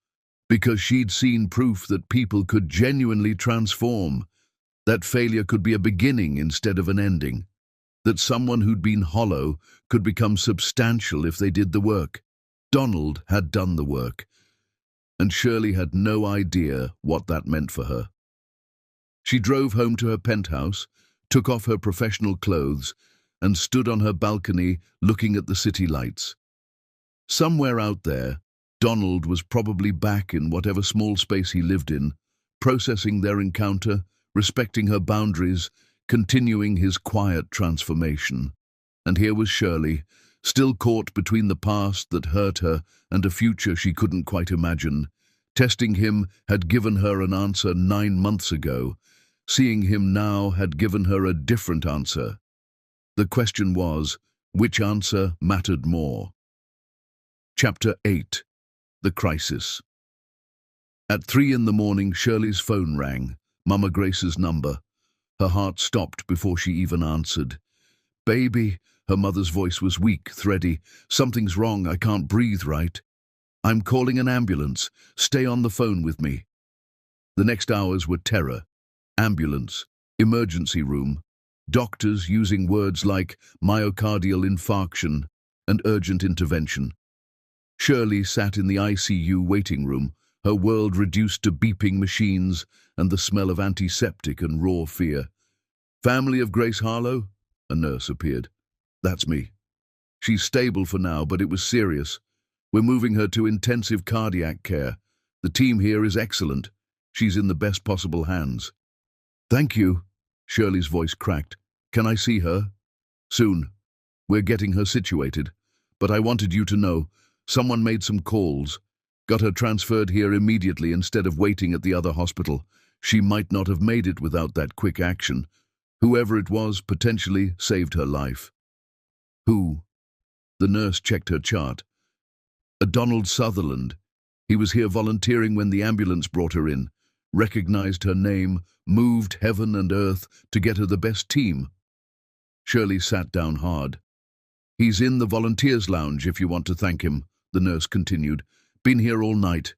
because she'd seen proof that people could genuinely transform, that failure could be a beginning instead of an ending, that someone who'd been hollow could become substantial if they did the work. Donald had done the work, and Shirley had no idea what that meant for her. She drove home to her penthouse, took off her professional clothes, and stood on her balcony looking at the city lights. Somewhere out there, Donald was probably back in whatever small space he lived in, processing their encounter, respecting her boundaries, continuing his quiet transformation. And here was Shirley, still caught between the past that hurt her and a future she couldn't quite imagine. Testing him had given her an answer 9 months ago. Seeing him now had given her a different answer. The question was, which answer mattered more? Chapter 8. The Crisis. At 3 in the morning, Shirley's phone rang, Mama Grace's number. Her heart stopped before she even answered. Baby, her mother's voice was weak, thready. Something's wrong, I can't breathe right. I'm calling an ambulance. Stay on the phone with me. The next hours were terror. Ambulance, emergency room, doctors using words like myocardial infarction and urgent intervention. Shirley sat in the ICU waiting room, her world reduced to beeping machines and the smell of antiseptic and raw fear. Family of Grace Harlow? A nurse appeared. That's me. She's stable for now, but it was serious. We're moving her to intensive cardiac care. The team here is excellent. She's in the best possible hands. Thank you. Shirley's voice cracked. Can I see her? Soon. We're getting her situated. But I wanted you to know, someone made some calls. Got her transferred here immediately instead of waiting at the other hospital. She might not have made it without that quick action. Whoever it was potentially saved her life. Who? The nurse checked her chart. A Donald Sutherland. He was here volunteering when the ambulance brought her in. Recognized her name, moved heaven and earth to get her the best team. Shirley sat down hard. He's in the volunteers' lounge if you want to thank him, the nurse continued. Been here all night.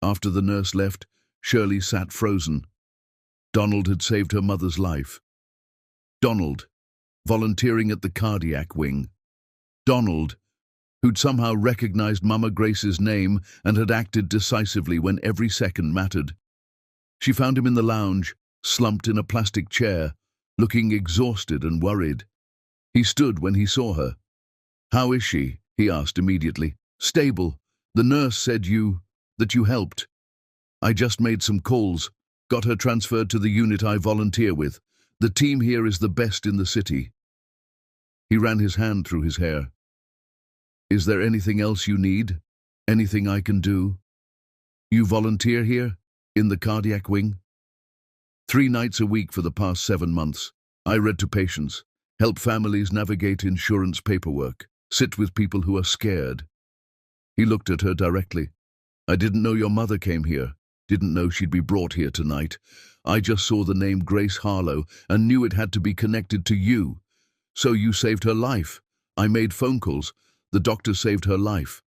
After the nurse left, Shirley sat frozen. Donald had saved her mother's life. Donald, volunteering at the cardiac wing. Donald, who'd somehow recognized Mama Grace's name and had acted decisively when every second mattered. She found him in the lounge, slumped in a plastic chair, looking exhausted and worried. He stood when he saw her. How is she? He asked immediately. Stable. The nurse said that you helped. I just made some calls, got her transferred to the unit I volunteer with. The team here is the best in the city. He ran his hand through his hair. Is there anything else you need? Anything I can do? You volunteer here? In the cardiac wing? 3 nights a week for the past 7 months. I read to patients, help families navigate insurance paperwork, sit with people who are scared. He looked at her directly. I didn't know your mother came here. Didn't know she'd be brought here tonight. I just saw the name Grace Harlow and knew it had to be connected to you. So you saved her life. I made phone calls. The doctor saved her life.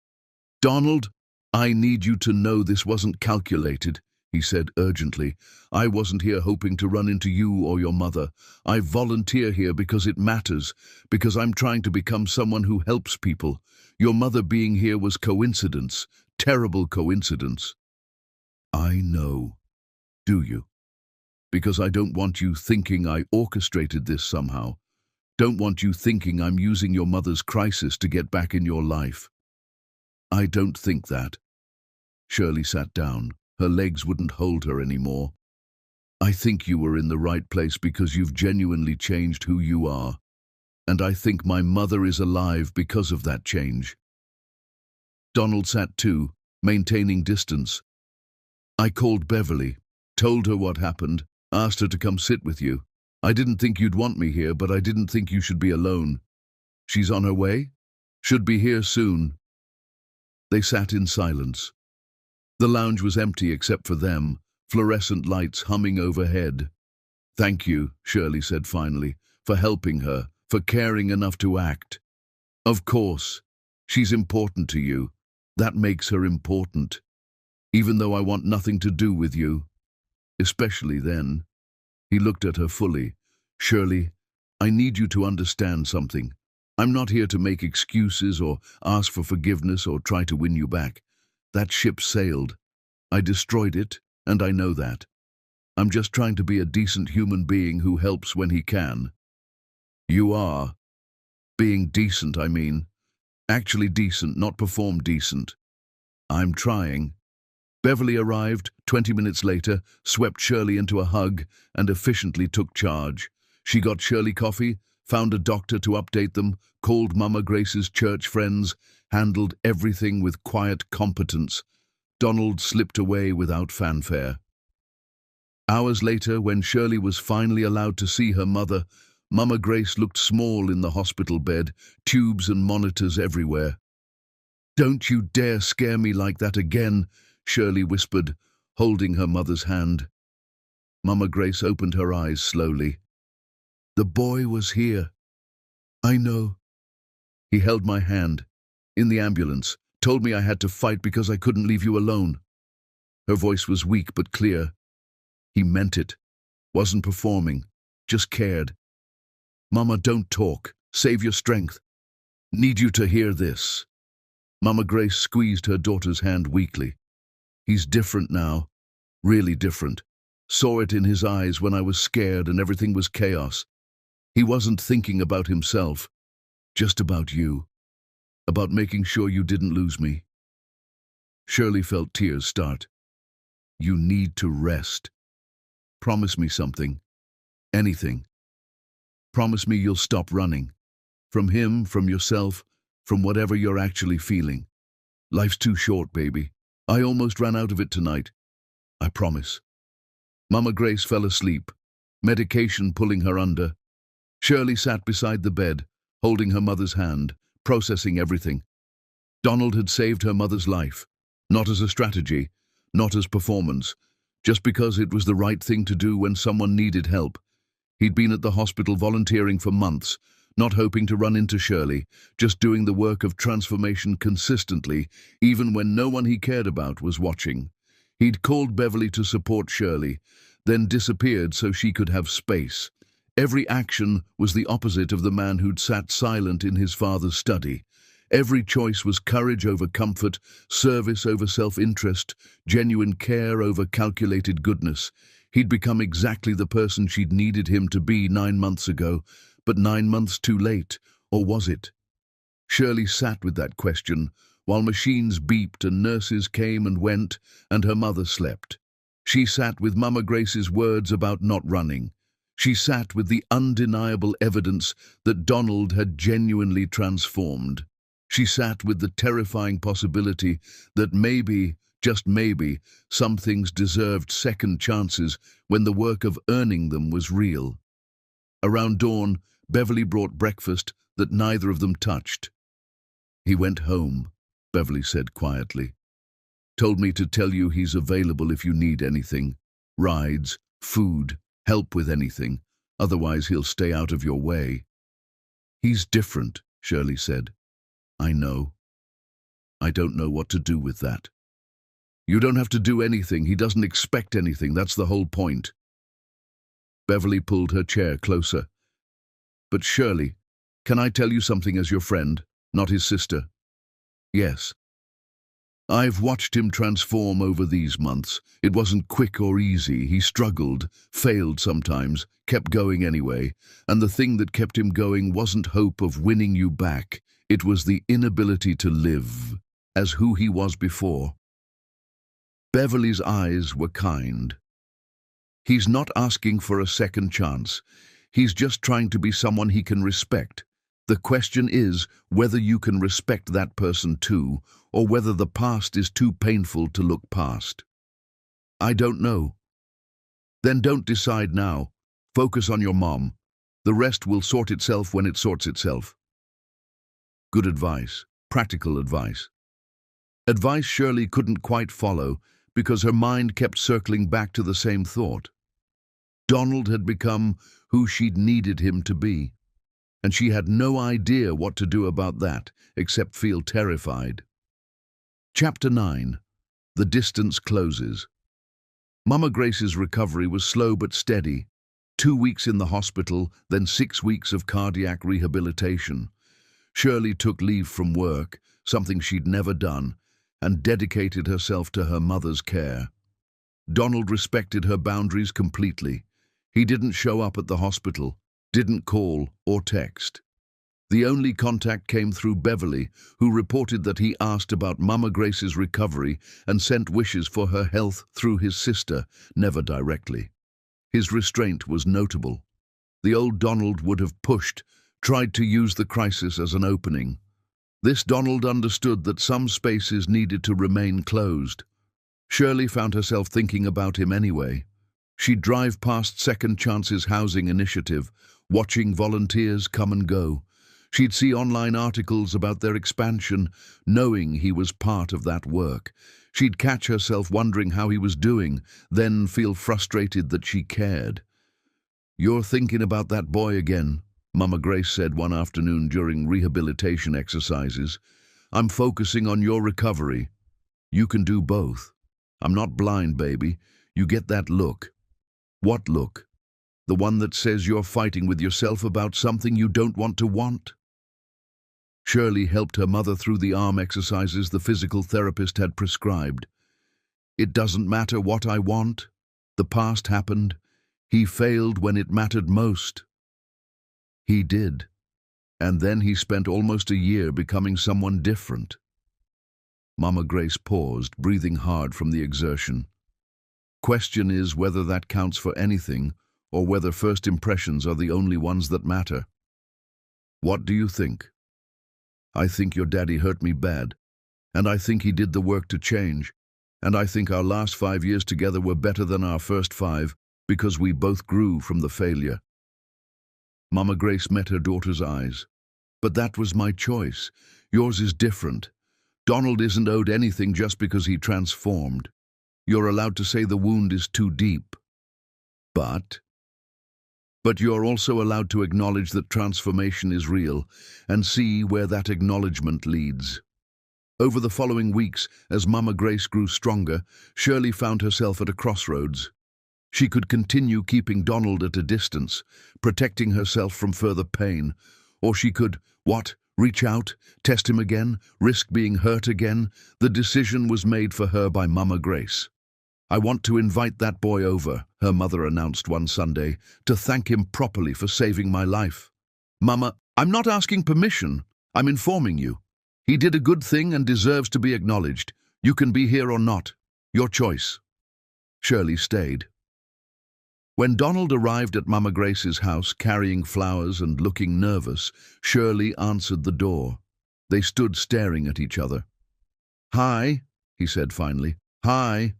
Donald, I need you to know this wasn't calculated, he said urgently. I wasn't here hoping to run into you or your mother. I volunteer here because it matters, because I'm trying to become someone who helps people. Your mother being here was coincidence, terrible coincidence. I know. Do you? Because I don't want you thinking I orchestrated this somehow. Don't want you thinking I'm using your mother's crisis to get back in your life. I don't think that. Shirley sat down. Her legs wouldn't hold her anymore. I think you were in the right place because you've genuinely changed who you are. And I think my mother is alive because of that change. Donald sat too, maintaining distance. I called Beverly, told her what happened, asked her to come sit with you. I didn't think you'd want me here, but I didn't think you should be alone. She's on her way? Should be here soon. They sat in silence. The lounge was empty except for them, fluorescent lights humming overhead. Thank you, Shirley said finally, for helping her, for caring enough to act. Of course, she's important to you. That makes her important. Even though I want nothing to do with you. Especially then. He looked at her fully. Shirley, I need you to understand something. I'm not here to make excuses or ask for forgiveness or try to win you back. That ship sailed. I destroyed it, and I know that. I'm just trying to be a decent human being who helps when he can. You are. Being decent, I mean. Actually decent, not perform decent. I'm trying. Beverly arrived 20 minutes later, swept Shirley into a hug, and efficiently took charge. She got Shirley coffee, found a doctor to update them, called Mama Grace's church friends, handled everything with quiet competence. Donald slipped away without fanfare. Hours later, when Shirley was finally allowed to see her mother, Mama Grace looked small in the hospital bed, tubes and monitors everywhere. Don't you dare scare me like that again, Shirley whispered, holding her mother's hand. Mama Grace opened her eyes slowly. The boy was here. I know. He held my hand. In the ambulance. Told me I had to fight because I couldn't leave you alone. Her voice was weak but clear. He meant it. Wasn't performing. Just cared. Mama, don't talk. Save your strength. Need you to hear this. Mama Grace squeezed her daughter's hand weakly. He's different now. Really different. Saw it in his eyes when I was scared and everything was chaos. He wasn't thinking about himself. Just about you. About making sure you didn't lose me. Shirley felt tears start. You need to rest. Promise me something. Anything. Promise me you'll stop running. From him, from yourself, from whatever you're actually feeling. Life's too short, baby. I almost ran out of it tonight. I promise. Mama Grace fell asleep, medication pulling her under. Shirley sat beside the bed, holding her mother's hand, processing everything. Donald had saved her mother's life, not as a strategy, not as performance, just because it was the right thing to do when someone needed help. He'd been at the hospital volunteering for months, not hoping to run into Shirley, just doing the work of transformation consistently, even when no one he cared about was watching. He'd called Beverly to support Shirley, then disappeared so she could have space. Every action was the opposite of the man who'd sat silent in his father's study. Every choice was courage over comfort, service over self-interest, genuine care over calculated goodness. He'd become exactly the person she'd needed him to be 9 months ago, but 9 months too late, or was it? Shirley sat with that question, while machines beeped and nurses came and went, and her mother slept. She sat with Mama Grace's words about not running. She sat with the undeniable evidence that Donald had genuinely transformed. She sat with the terrifying possibility that maybe, just maybe, some things deserved second chances when the work of earning them was real. Around dawn, Beverly brought breakfast that neither of them touched. "He went home," Beverly said quietly. "Told me to tell you he's available if you need anything. Rides, food, help with anything. Otherwise he'll stay out of your way." "He's different," Shirley said. "I know. I don't know what to do with that." "You don't have to do anything. He doesn't expect anything. That's the whole point." Beverly pulled her chair closer. "But Shirley, can I tell you something as your friend, not his sister?" "Yes." "I've watched him transform over these months. It wasn't quick or easy. He struggled, failed sometimes, kept going anyway. And the thing that kept him going wasn't hope of winning you back. It was the inability to live as who he was before." Beverly's eyes were kind. "He's not asking for a second chance. He's just trying to be someone he can respect. The question is whether you can respect that person too, or whether the past is too painful to look past." "I don't know." "Then don't decide now. Focus on your mom. The rest will sort itself when it sorts itself." Good advice, practical advice. Advice Shirley couldn't quite follow because her mind kept circling back to the same thought. Donald had become who she'd needed him to be, and she had no idea what to do about that except feel terrified. Chapter 9. The Distance Closes. Mama Grace's recovery was slow but steady. 2 weeks in the hospital, then 6 weeks of cardiac rehabilitation. Shirley took leave from work, something she'd never done, and dedicated herself to her mother's care. Donald respected her boundaries completely. He didn't show up at the hospital, didn't call or text. The only contact came through Beverly, who reported that he asked about Mama Grace's recovery and sent wishes for her health through his sister, never directly. His restraint was notable. The old Donald would have pushed, tried to use the crisis as an opening. This Donald understood that some spaces needed to remain closed. Shirley found herself thinking about him anyway. She'd drive past Second Chance's housing initiative, watching volunteers come and go. She'd see online articles about their expansion, knowing he was part of that work. She'd catch herself wondering how he was doing, then feel frustrated that she cared. "You're thinking about that boy again," Mama Grace said one afternoon during rehabilitation exercises. "I'm focusing on your recovery. You can do both. I'm not blind, baby. You get that look." "What look?" "The one that says you're fighting with yourself about something you don't want to want." Shirley helped her mother through the arm exercises the physical therapist had prescribed. "It doesn't matter what I want. The past happened. He failed when it mattered most." "He did. And then he spent almost a year becoming someone different." Mama Grace paused, breathing hard from the exertion. Question is whether that counts for anything or whether first impressions are the only ones that matter. What do you think? I think your daddy hurt me bad, and I think he did the work to change, and I think our last 5 years together were better than our first 5 because we both grew from the failure. Mama Grace met her daughter's eyes. But that was my choice. Yours is different. Donald isn't owed anything just because he transformed. You're allowed to say the wound is too deep. But you're also allowed to acknowledge that transformation is real and see where that acknowledgement leads. Over the following weeks, as Mama Grace grew stronger, Shirley found herself at a crossroads. She could continue keeping Donald at a distance, protecting herself from further pain, or she could, reach out, test him again, risk being hurt again. The decision was made for her by Mama Grace. I want to invite that boy over, her mother announced one Sunday, to thank him properly for saving my life. Mama, I'm not asking permission, I'm informing you. He did a good thing and deserves to be acknowledged. You can be here or not. Your choice. Shirley stayed. When Donald arrived at Mama Grace's house carrying flowers and looking nervous, Shirley answered the door. They stood staring at each other. "Hi," he said finally. "Hi.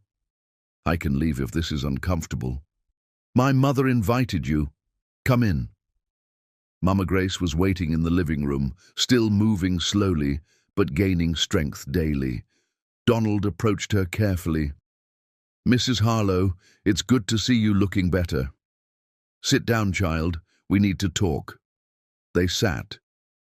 I can leave if this is uncomfortable. My mother invited you. Come in." Mama Grace was waiting in the living room, still moving slowly, but gaining strength daily. Donald approached her carefully. "Mrs. Harlow, it's good to see you looking better. Sit down, child. We need to talk." They sat.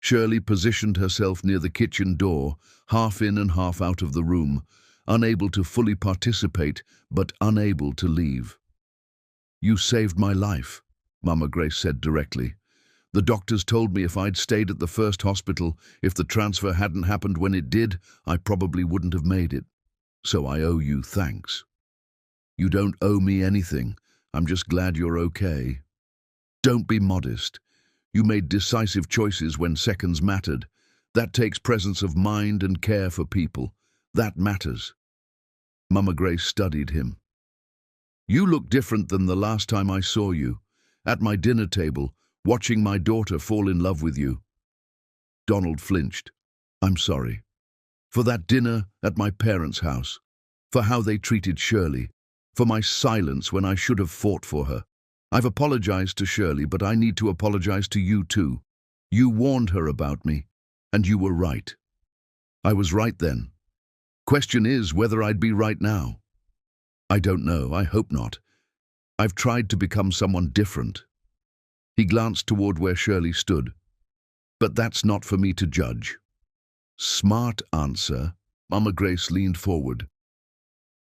Shirley positioned herself near the kitchen door, half in and half out of the room, unable to fully participate, but unable to leave. "You saved my life," Mama Grace said directly. "The doctors told me if I'd stayed at the first hospital, if the transfer hadn't happened when it did, I probably wouldn't have made it. So I owe you thanks." "You don't owe me anything. I'm just glad you're okay." "Don't be modest. You made decisive choices when seconds mattered. That takes presence of mind and care for people. That matters." Mama Grace studied him. "You look different than the last time I saw you. At my dinner table, watching my daughter fall in love with you." Donald flinched. "I'm sorry. For that dinner at my parents' house. For how they treated Shirley. For my silence when I should have fought for her. I've apologized to Shirley, but I need to apologize to you too. You warned her about me, and you were right. I was right then. Question is whether I'd be right now. I don't know, I hope not. I've tried to become someone different." He glanced toward where Shirley stood. "But that's not for me to judge." "Smart answer." Mama Grace leaned forward.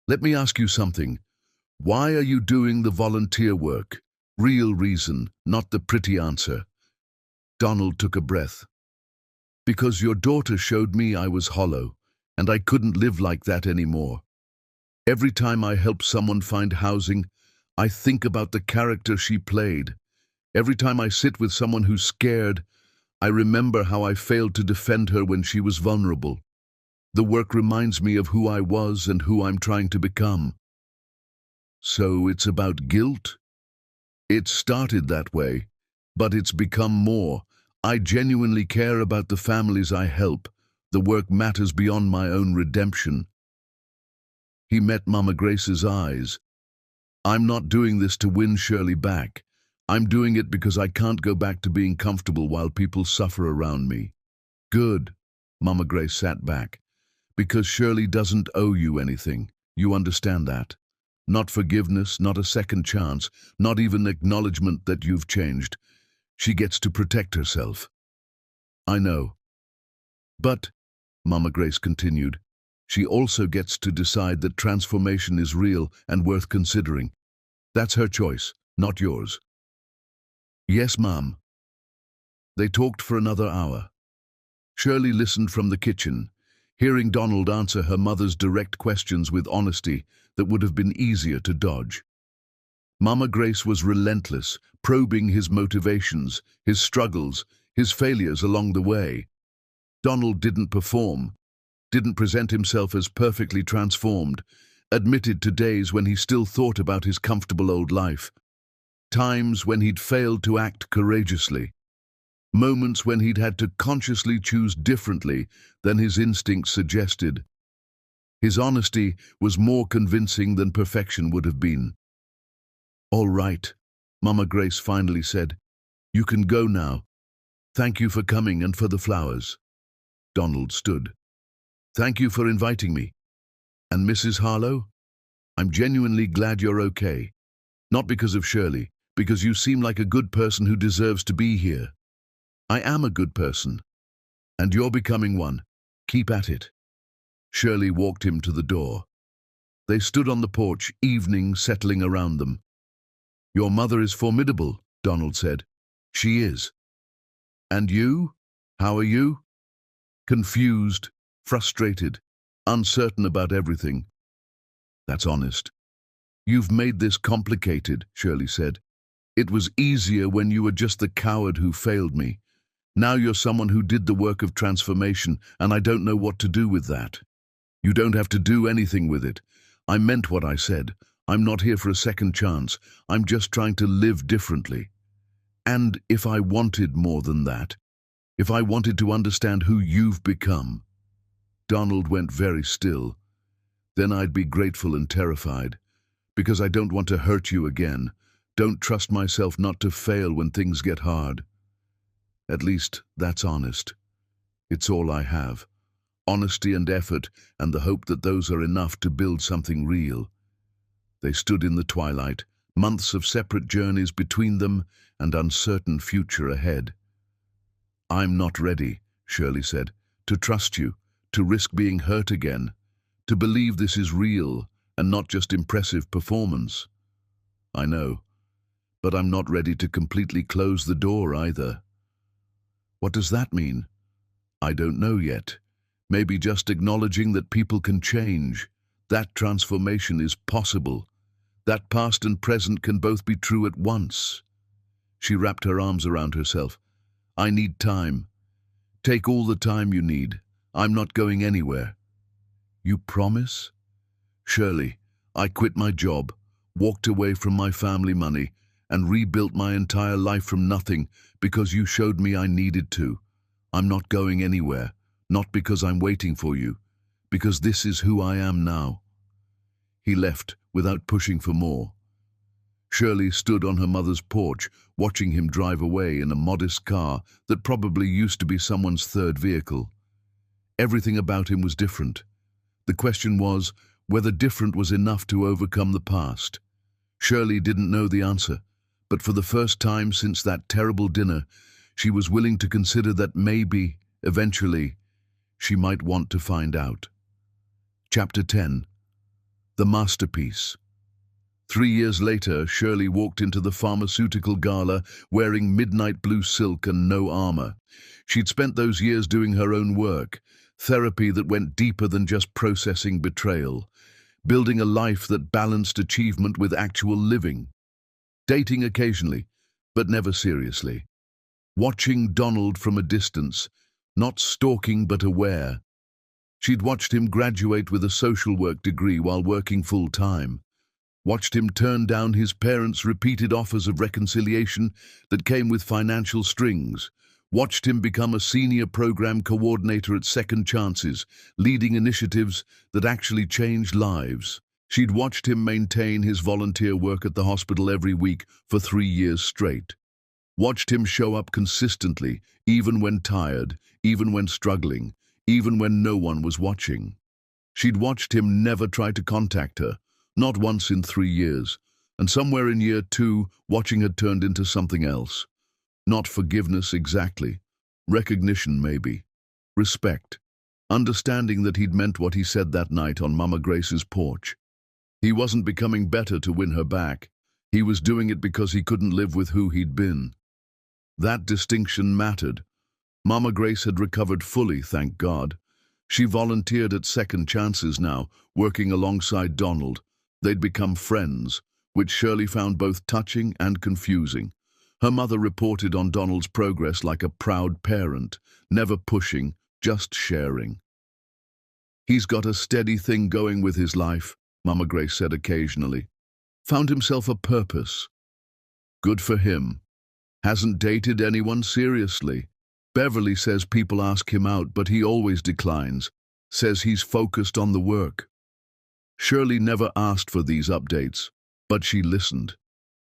"Let me ask you something. Why are you doing the volunteer work? Real reason, not the pretty answer." Donald took a breath. "Because your daughter showed me I was hollow, and I couldn't live like that anymore. Every time I help someone find housing, I think about the character she played. Every time I sit with someone who's scared, I remember how I failed to defend her when she was vulnerable. The work reminds me of who I was and who I'm trying to become." "So it's about guilt?" "It started that way, but it's become more. I genuinely care about the families I help. The work matters beyond my own redemption." He met Mama Grace's eyes. "I'm not doing this to win Shirley back. I'm doing it because I can't go back to being comfortable while people suffer around me." "Good." Mama Grace sat back. "Because Shirley doesn't owe you anything. You understand that. Not forgiveness, not a second chance, not even acknowledgement that you've changed. She gets to protect herself." "I know. But," Mama Grace continued, "she also gets to decide that transformation is real and worth considering. That's her choice, not yours." "Yes, Mom." They talked for another hour. Shirley listened from the kitchen, hearing Donald answer her mother's direct questions with honesty that would have been easier to dodge. Mama Grace was relentless, probing his motivations, his struggles, his failures along the way. Donald didn't perform, didn't present himself as perfectly transformed, admitted to days when he still thought about his comfortable old life, times when he'd failed to act courageously, moments when he'd had to consciously choose differently than his instincts suggested. His honesty was more convincing than perfection would have been. "All right," Mama Grace finally said. "You can go now. Thank you for coming and for the flowers." Donald stood. "Thank you for inviting me. And Mrs. Harlow? I'm genuinely glad you're okay. Not because of Shirley, because you seem like a good person who deserves to be here." "I am a good person. And you're becoming one. Keep at it." Shirley walked him to the door. They stood on the porch, evening settling around them. "Your mother is formidable," Donald said. "She is. And you? How are you?" "Confused, frustrated, uncertain about everything." "That's honest." "You've made this complicated," Shirley said. "It was easier when you were just the coward who failed me. Now you're someone who did the work of transformation, and I don't know what to do with that." "You don't have to do anything with it. I meant what I said. I'm not here for a second chance. I'm just trying to live differently. And if I wanted more than that, if I wanted to understand who you've become." Donald went very still. "Then I'd be grateful and terrified, because I don't want to hurt you again. Don't trust myself not to fail when things get hard." "At least that's honest. It's all I have. Honesty and effort, and the hope that those are enough to build something real." They stood in the twilight, months of separate journeys between them and uncertain future ahead. "I'm not ready," Shirley said, "to trust you, to risk being hurt again, to believe this is real and not just impressive performance." "I know, but I'm not ready to completely close the door either." "What does that mean?" "I don't know yet. Maybe just acknowledging that people can change, that transformation is possible, that past and present can both be true at once." She wrapped her arms around herself. "I need time. Take all the time you need. I'm not going anywhere." "You promise?" "Shirley, I quit my job, walked away from my family money, and rebuilt my entire life from nothing because you showed me I needed to. I'm not going anywhere. Not because I'm waiting for you, because this is who I am now." He left without pushing for more. Shirley stood on her mother's porch, watching him drive away in a modest car that probably used to be someone's third vehicle. Everything about him was different. The question was whether different was enough to overcome the past. Shirley didn't know the answer, but for the first time since that terrible dinner, she was willing to consider that maybe, eventually, she might want to find out. Chapter 10. The Masterpiece. 3 years later, Shirley walked into the pharmaceutical gala wearing midnight blue silk and no armor. She'd spent those years doing her own work, therapy that went deeper than just processing betrayal, building a life that balanced achievement with actual living. Dating occasionally, but never seriously. Watching Donald from a distance, not stalking but aware. She'd watched him graduate with a social work degree while working full-time. Watched him turn down his parents' repeated offers of reconciliation that came with financial strings. Watched him become a senior program coordinator at Second Chances, leading initiatives that actually changed lives. She'd watched him maintain his volunteer work at the hospital every week for 3 years straight. Watched him show up consistently, even when tired, even when struggling, even when no one was watching. She'd watched him never try to contact her, not once in 3 years, and somewhere in year 2, watching had turned into something else. Not forgiveness exactly, recognition maybe, respect, understanding that he'd meant what he said that night on Mama Grace's porch. He wasn't becoming better to win her back. He was doing it because he couldn't live with who he'd been. That distinction mattered. Mama Grace had recovered fully, thank God. She volunteered at Second Chances now, working alongside Donald. They'd become friends, which Shirley found both touching and confusing. Her mother reported on Donald's progress like a proud parent, never pushing, just sharing. "He's got a steady thing going with his life," Mama Grace said occasionally. Found himself a purpose. Good for him. Hasn't dated anyone seriously. Beverly says people ask him out, but he always declines. Says he's focused on the work. Shirley never asked for these updates, but she listened.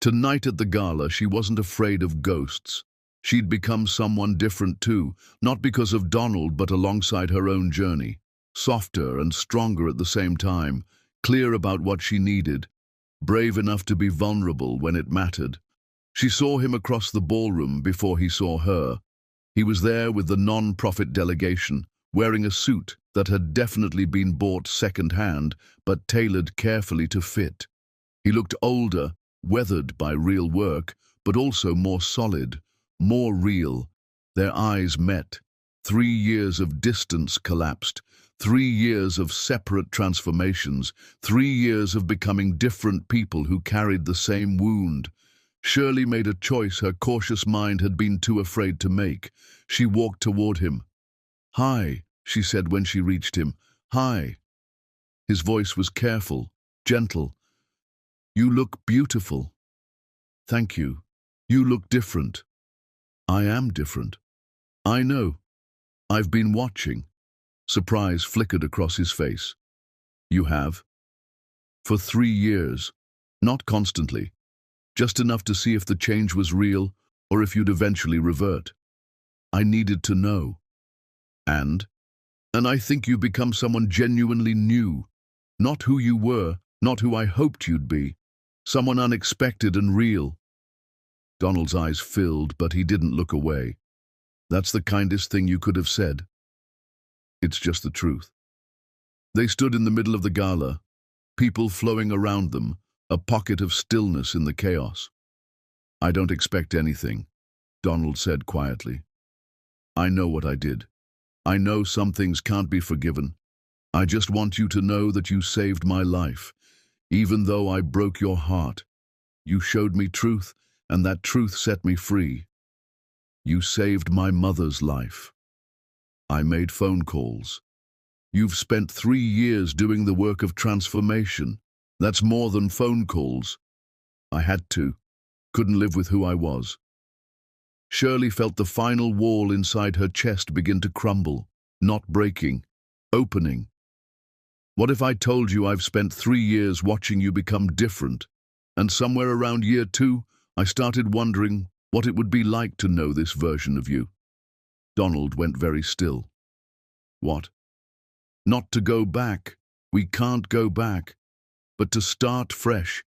Tonight at the gala, she wasn't afraid of ghosts. She'd become someone different too, not because of Donald, but alongside her own journey. Softer and stronger at the same time, clear about what she needed, brave enough to be vulnerable when it mattered. She saw him across the ballroom before he saw her. He was there with the non-profit delegation, wearing a suit that had definitely been bought second-hand, but tailored carefully to fit. He looked older, weathered by real work, but also more solid, more real. Their eyes met. 3 years of distance collapsed. 3 years of separate transformations. 3 years of becoming different people who carried the same wound. Shirley made a choice her cautious mind had been too afraid to make. She walked toward him. "Hi," she said when she reached him. "Hi." His voice was careful, gentle. "You look beautiful." "Thank you. You look different." "I am different." "I know. I've been watching." Surprise flickered across his face. "You have?" "For 3 years. Not constantly. Just enough to see if the change was real or if you'd eventually revert. I needed to know. And I think you become someone genuinely new. Not who you were, not who I hoped you'd be. Someone unexpected and real." Donald's eyes filled, but he didn't look away. "That's the kindest thing you could have said." "It's just the truth." They stood in the middle of the gala, people flowing around them, a pocket of stillness in the chaos. "I don't expect anything," Donald said quietly. "I know what I did. I know some things can't be forgiven. I just want you to know that you saved my life. Even though I broke your heart, you showed me truth, and that truth set me free. You saved my mother's life. I made phone calls. You've spent 3 years doing the work of transformation. That's more than phone calls. I had to. Couldn't live with who I was." Shirley felt the final wall inside her chest begin to crumble, not breaking, opening. "What if I told you I've spent 3 years watching you become different, and somewhere around year 2, I started wondering what it would be like to know this version of you?" Donald went very still. "What?" "Not to go back. We can't go back. But to start fresh,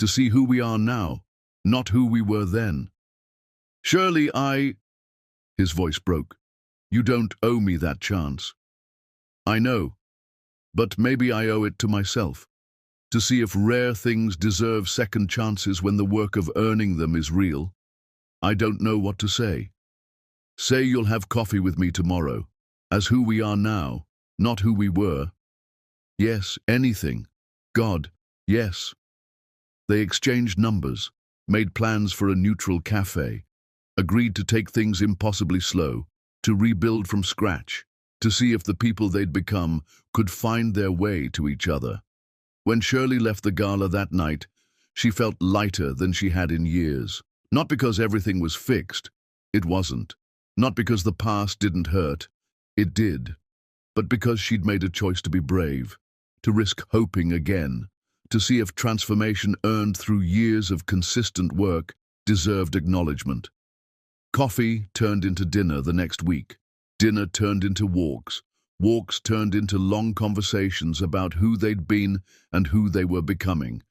to see who we are now, not who we were then." "Shirley, His voice broke. "You don't owe me that chance." "I know, but maybe I owe it to myself, to see if rare things deserve second chances when the work of earning them is real. I don't know what to say. Say you'll have coffee with me tomorrow, as who we are now, not who we were." "Yes, anything. God, yes." They exchanged numbers, made plans for a neutral cafe, agreed to take things impossibly slow, to rebuild from scratch, to see if the people they'd become could find their way to each other. When Shirley left the gala that night, she felt lighter than she had in years. Not because everything was fixed. It wasn't. Not because the past didn't hurt. It did. But because she'd made a choice to be brave, to risk hoping again, to see if transformation earned through years of consistent work deserved acknowledgement. Coffee turned into dinner the next week. Dinner turned into walks. Walks turned into long conversations about who they'd been and who they were becoming.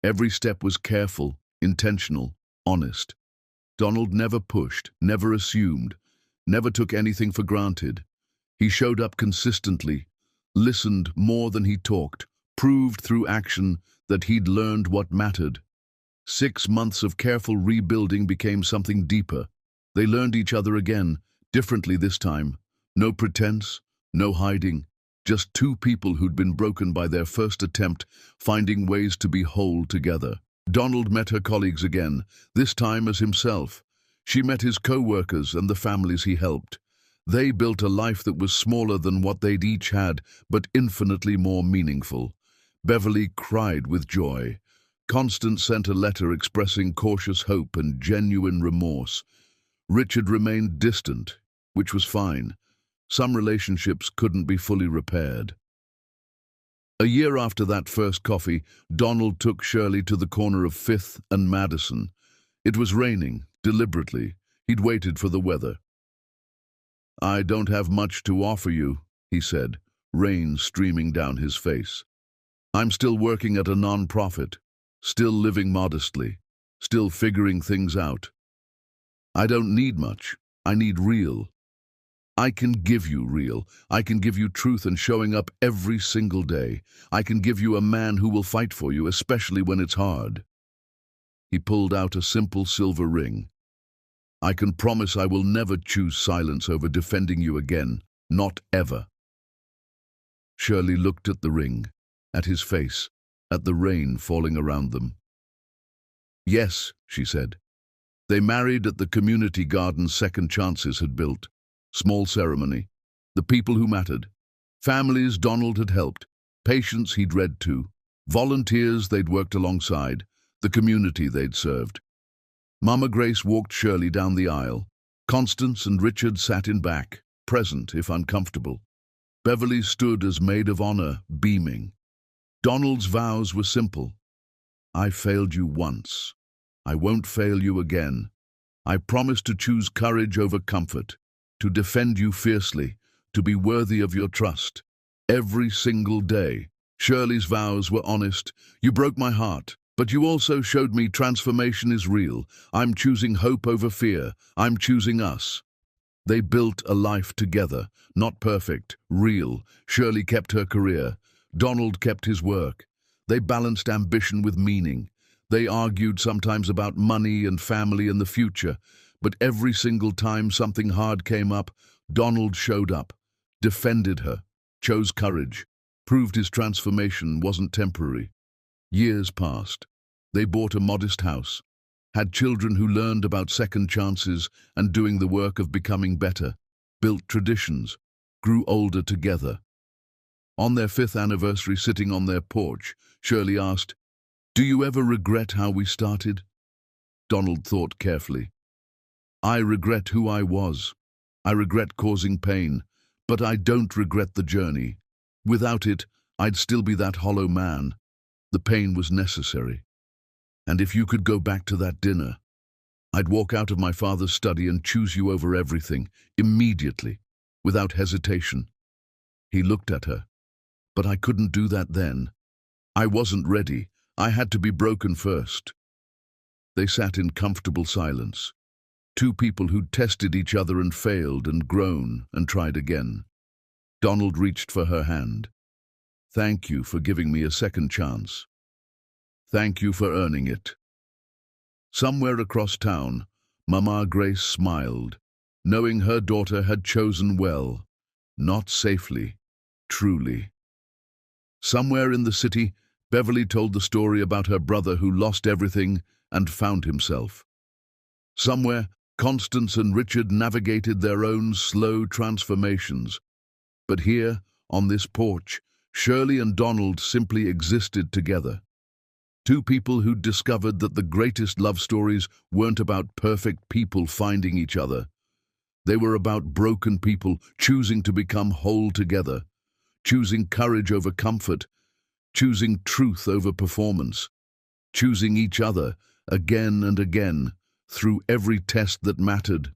Every step was careful, intentional, honest. Donald never pushed, never assumed, never took anything for granted. He showed up consistently, listened more than he talked, proved through action that he'd learned what mattered. 6 months of careful rebuilding became something deeper. They learned each other again, differently this time. No pretense, no hiding, just 2 people who'd been broken by their first attempt, finding ways to be whole together. Donald met her colleagues again, this time as himself. She met his co-workers and the families he helped. They built a life that was smaller than what they'd each had, but infinitely more meaningful. Beverly cried with joy. Constance sent a letter expressing cautious hope and genuine remorse. Richard remained distant, which was fine. Some relationships couldn't be fully repaired. A year after that first coffee, Donald took Shirley to the corner of 5th and Madison. It was raining, deliberately. He'd waited for the weather. "I don't have much to offer you," he said, rain streaming down his face. "I'm still working at a non-profit, still living modestly, still figuring things out. I don't need much. I need real. I can give you real. I can give you truth and showing up every single day. I can give you a man who will fight for you, especially when it's hard." He pulled out a simple silver ring. "I can promise I will never choose silence over defending you again. Not ever." Shirley looked at the ring, at his face, at the rain falling around them. "Yes," she said. They married at the community garden Second Chances had built. Small ceremony. The people who mattered. Families Donald had helped. Patients he'd read to. Volunteers they'd worked alongside. The community they'd served. Mama Grace walked Shirley down the aisle. Constance and Richard sat in back, present if uncomfortable. Beverly stood as maid of honor, beaming. Donald's vows were simple. "I failed you once. I won't fail you again. I promise to choose courage over comfort, to defend you fiercely, to be worthy of your trust. Every single day." Shirley's vows were honest. "You broke my heart, but you also showed me transformation is real. I'm choosing hope over fear. I'm choosing us." They built a life together, not perfect, real. Shirley kept her career. Donald kept his work. They balanced ambition with meaning. They argued sometimes about money and family and the future, but every single time something hard came up, Donald showed up, defended her, chose courage, proved his transformation wasn't temporary. Years passed. They bought a modest house, had children who learned about second chances and doing the work of becoming better, built traditions, grew older together. On their 5th anniversary, sitting on their porch, Shirley asked, "Do you ever regret how we started?" Donald thought carefully. "I regret who I was. I regret causing pain, but I don't regret the journey. Without it, I'd still be that hollow man. The pain was necessary. And if you could go back to that dinner, I'd walk out of my father's study and choose you over everything, immediately, without hesitation." He looked at her. "But I couldn't do that then. I wasn't ready. I had to be broken first." They sat in comfortable silence. Two people who'd tested each other and failed and grown and tried again. Donald reached for her hand. "Thank you for giving me a second chance. Thank you for earning it." Somewhere across town, Mama Grace smiled, knowing her daughter had chosen well, not safely, truly. Somewhere in the city, Beverly told the story about her brother who lost everything and found himself. Somewhere, Constance and Richard navigated their own slow transformations. But here, on this porch, Shirley and Donald simply existed together. Two people who'd discovered that the greatest love stories weren't about perfect people finding each other. They were about broken people choosing to become whole together, choosing courage over comfort, choosing truth over performance, choosing each other again and again through every test that mattered.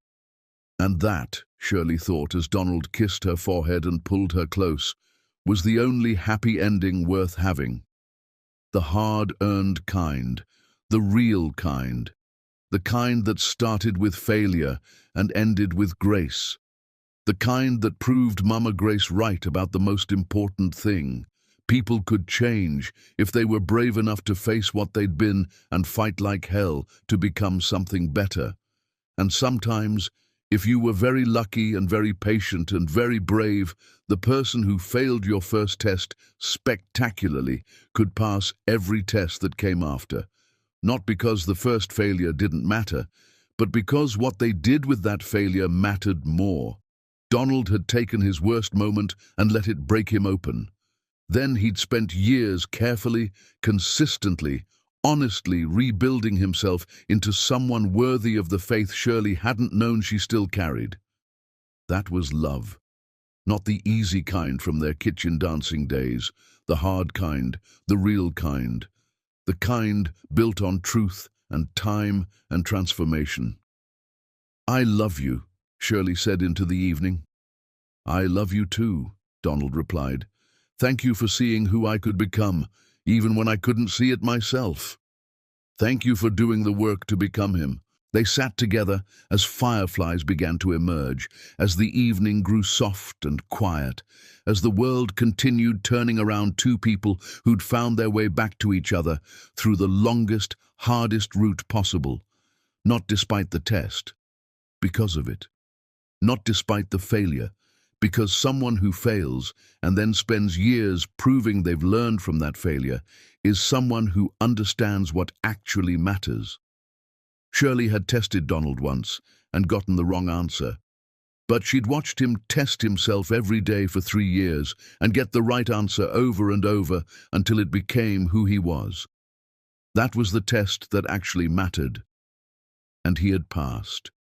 And that, Shirley thought as Donald kissed her forehead and pulled her close, was the only happy ending worth having. The hard-earned kind, the real kind, the kind that started with failure and ended with grace, the kind that proved Mama Grace right about the most important thing. People could change if they were brave enough to face what they'd been and fight like hell to become something better. And sometimes, if you were very lucky and very patient and very brave, the person who failed your first test spectacularly could pass every test that came after. Not because the first failure didn't matter, but because what they did with that failure mattered more. Donald had taken his worst moment and let it break him open. Then he'd spent years carefully, consistently, honestly rebuilding himself into someone worthy of the faith Shirley hadn't known she still carried. That was love. Not the easy kind from their kitchen dancing days, the hard kind, the real kind. The kind built on truth and time and transformation. "I love you," Shirley said into the evening. "I love you too," Donald replied. "Thank you for seeing who I could become, even when I couldn't see it myself. Thank you for doing the work to become him." They sat together as fireflies began to emerge, as the evening grew soft and quiet, as the world continued turning around two people who'd found their way back to each other through the longest, hardest route possible. Not despite the test, because of it. Not despite the failure, because someone who fails and then spends years proving they've learned from that failure is someone who understands what actually matters. Shirley had tested Donald once and gotten the wrong answer, but she'd watched him test himself every day for 3 years and get the right answer over and over until it became who he was. That was the test that actually mattered, and he had passed.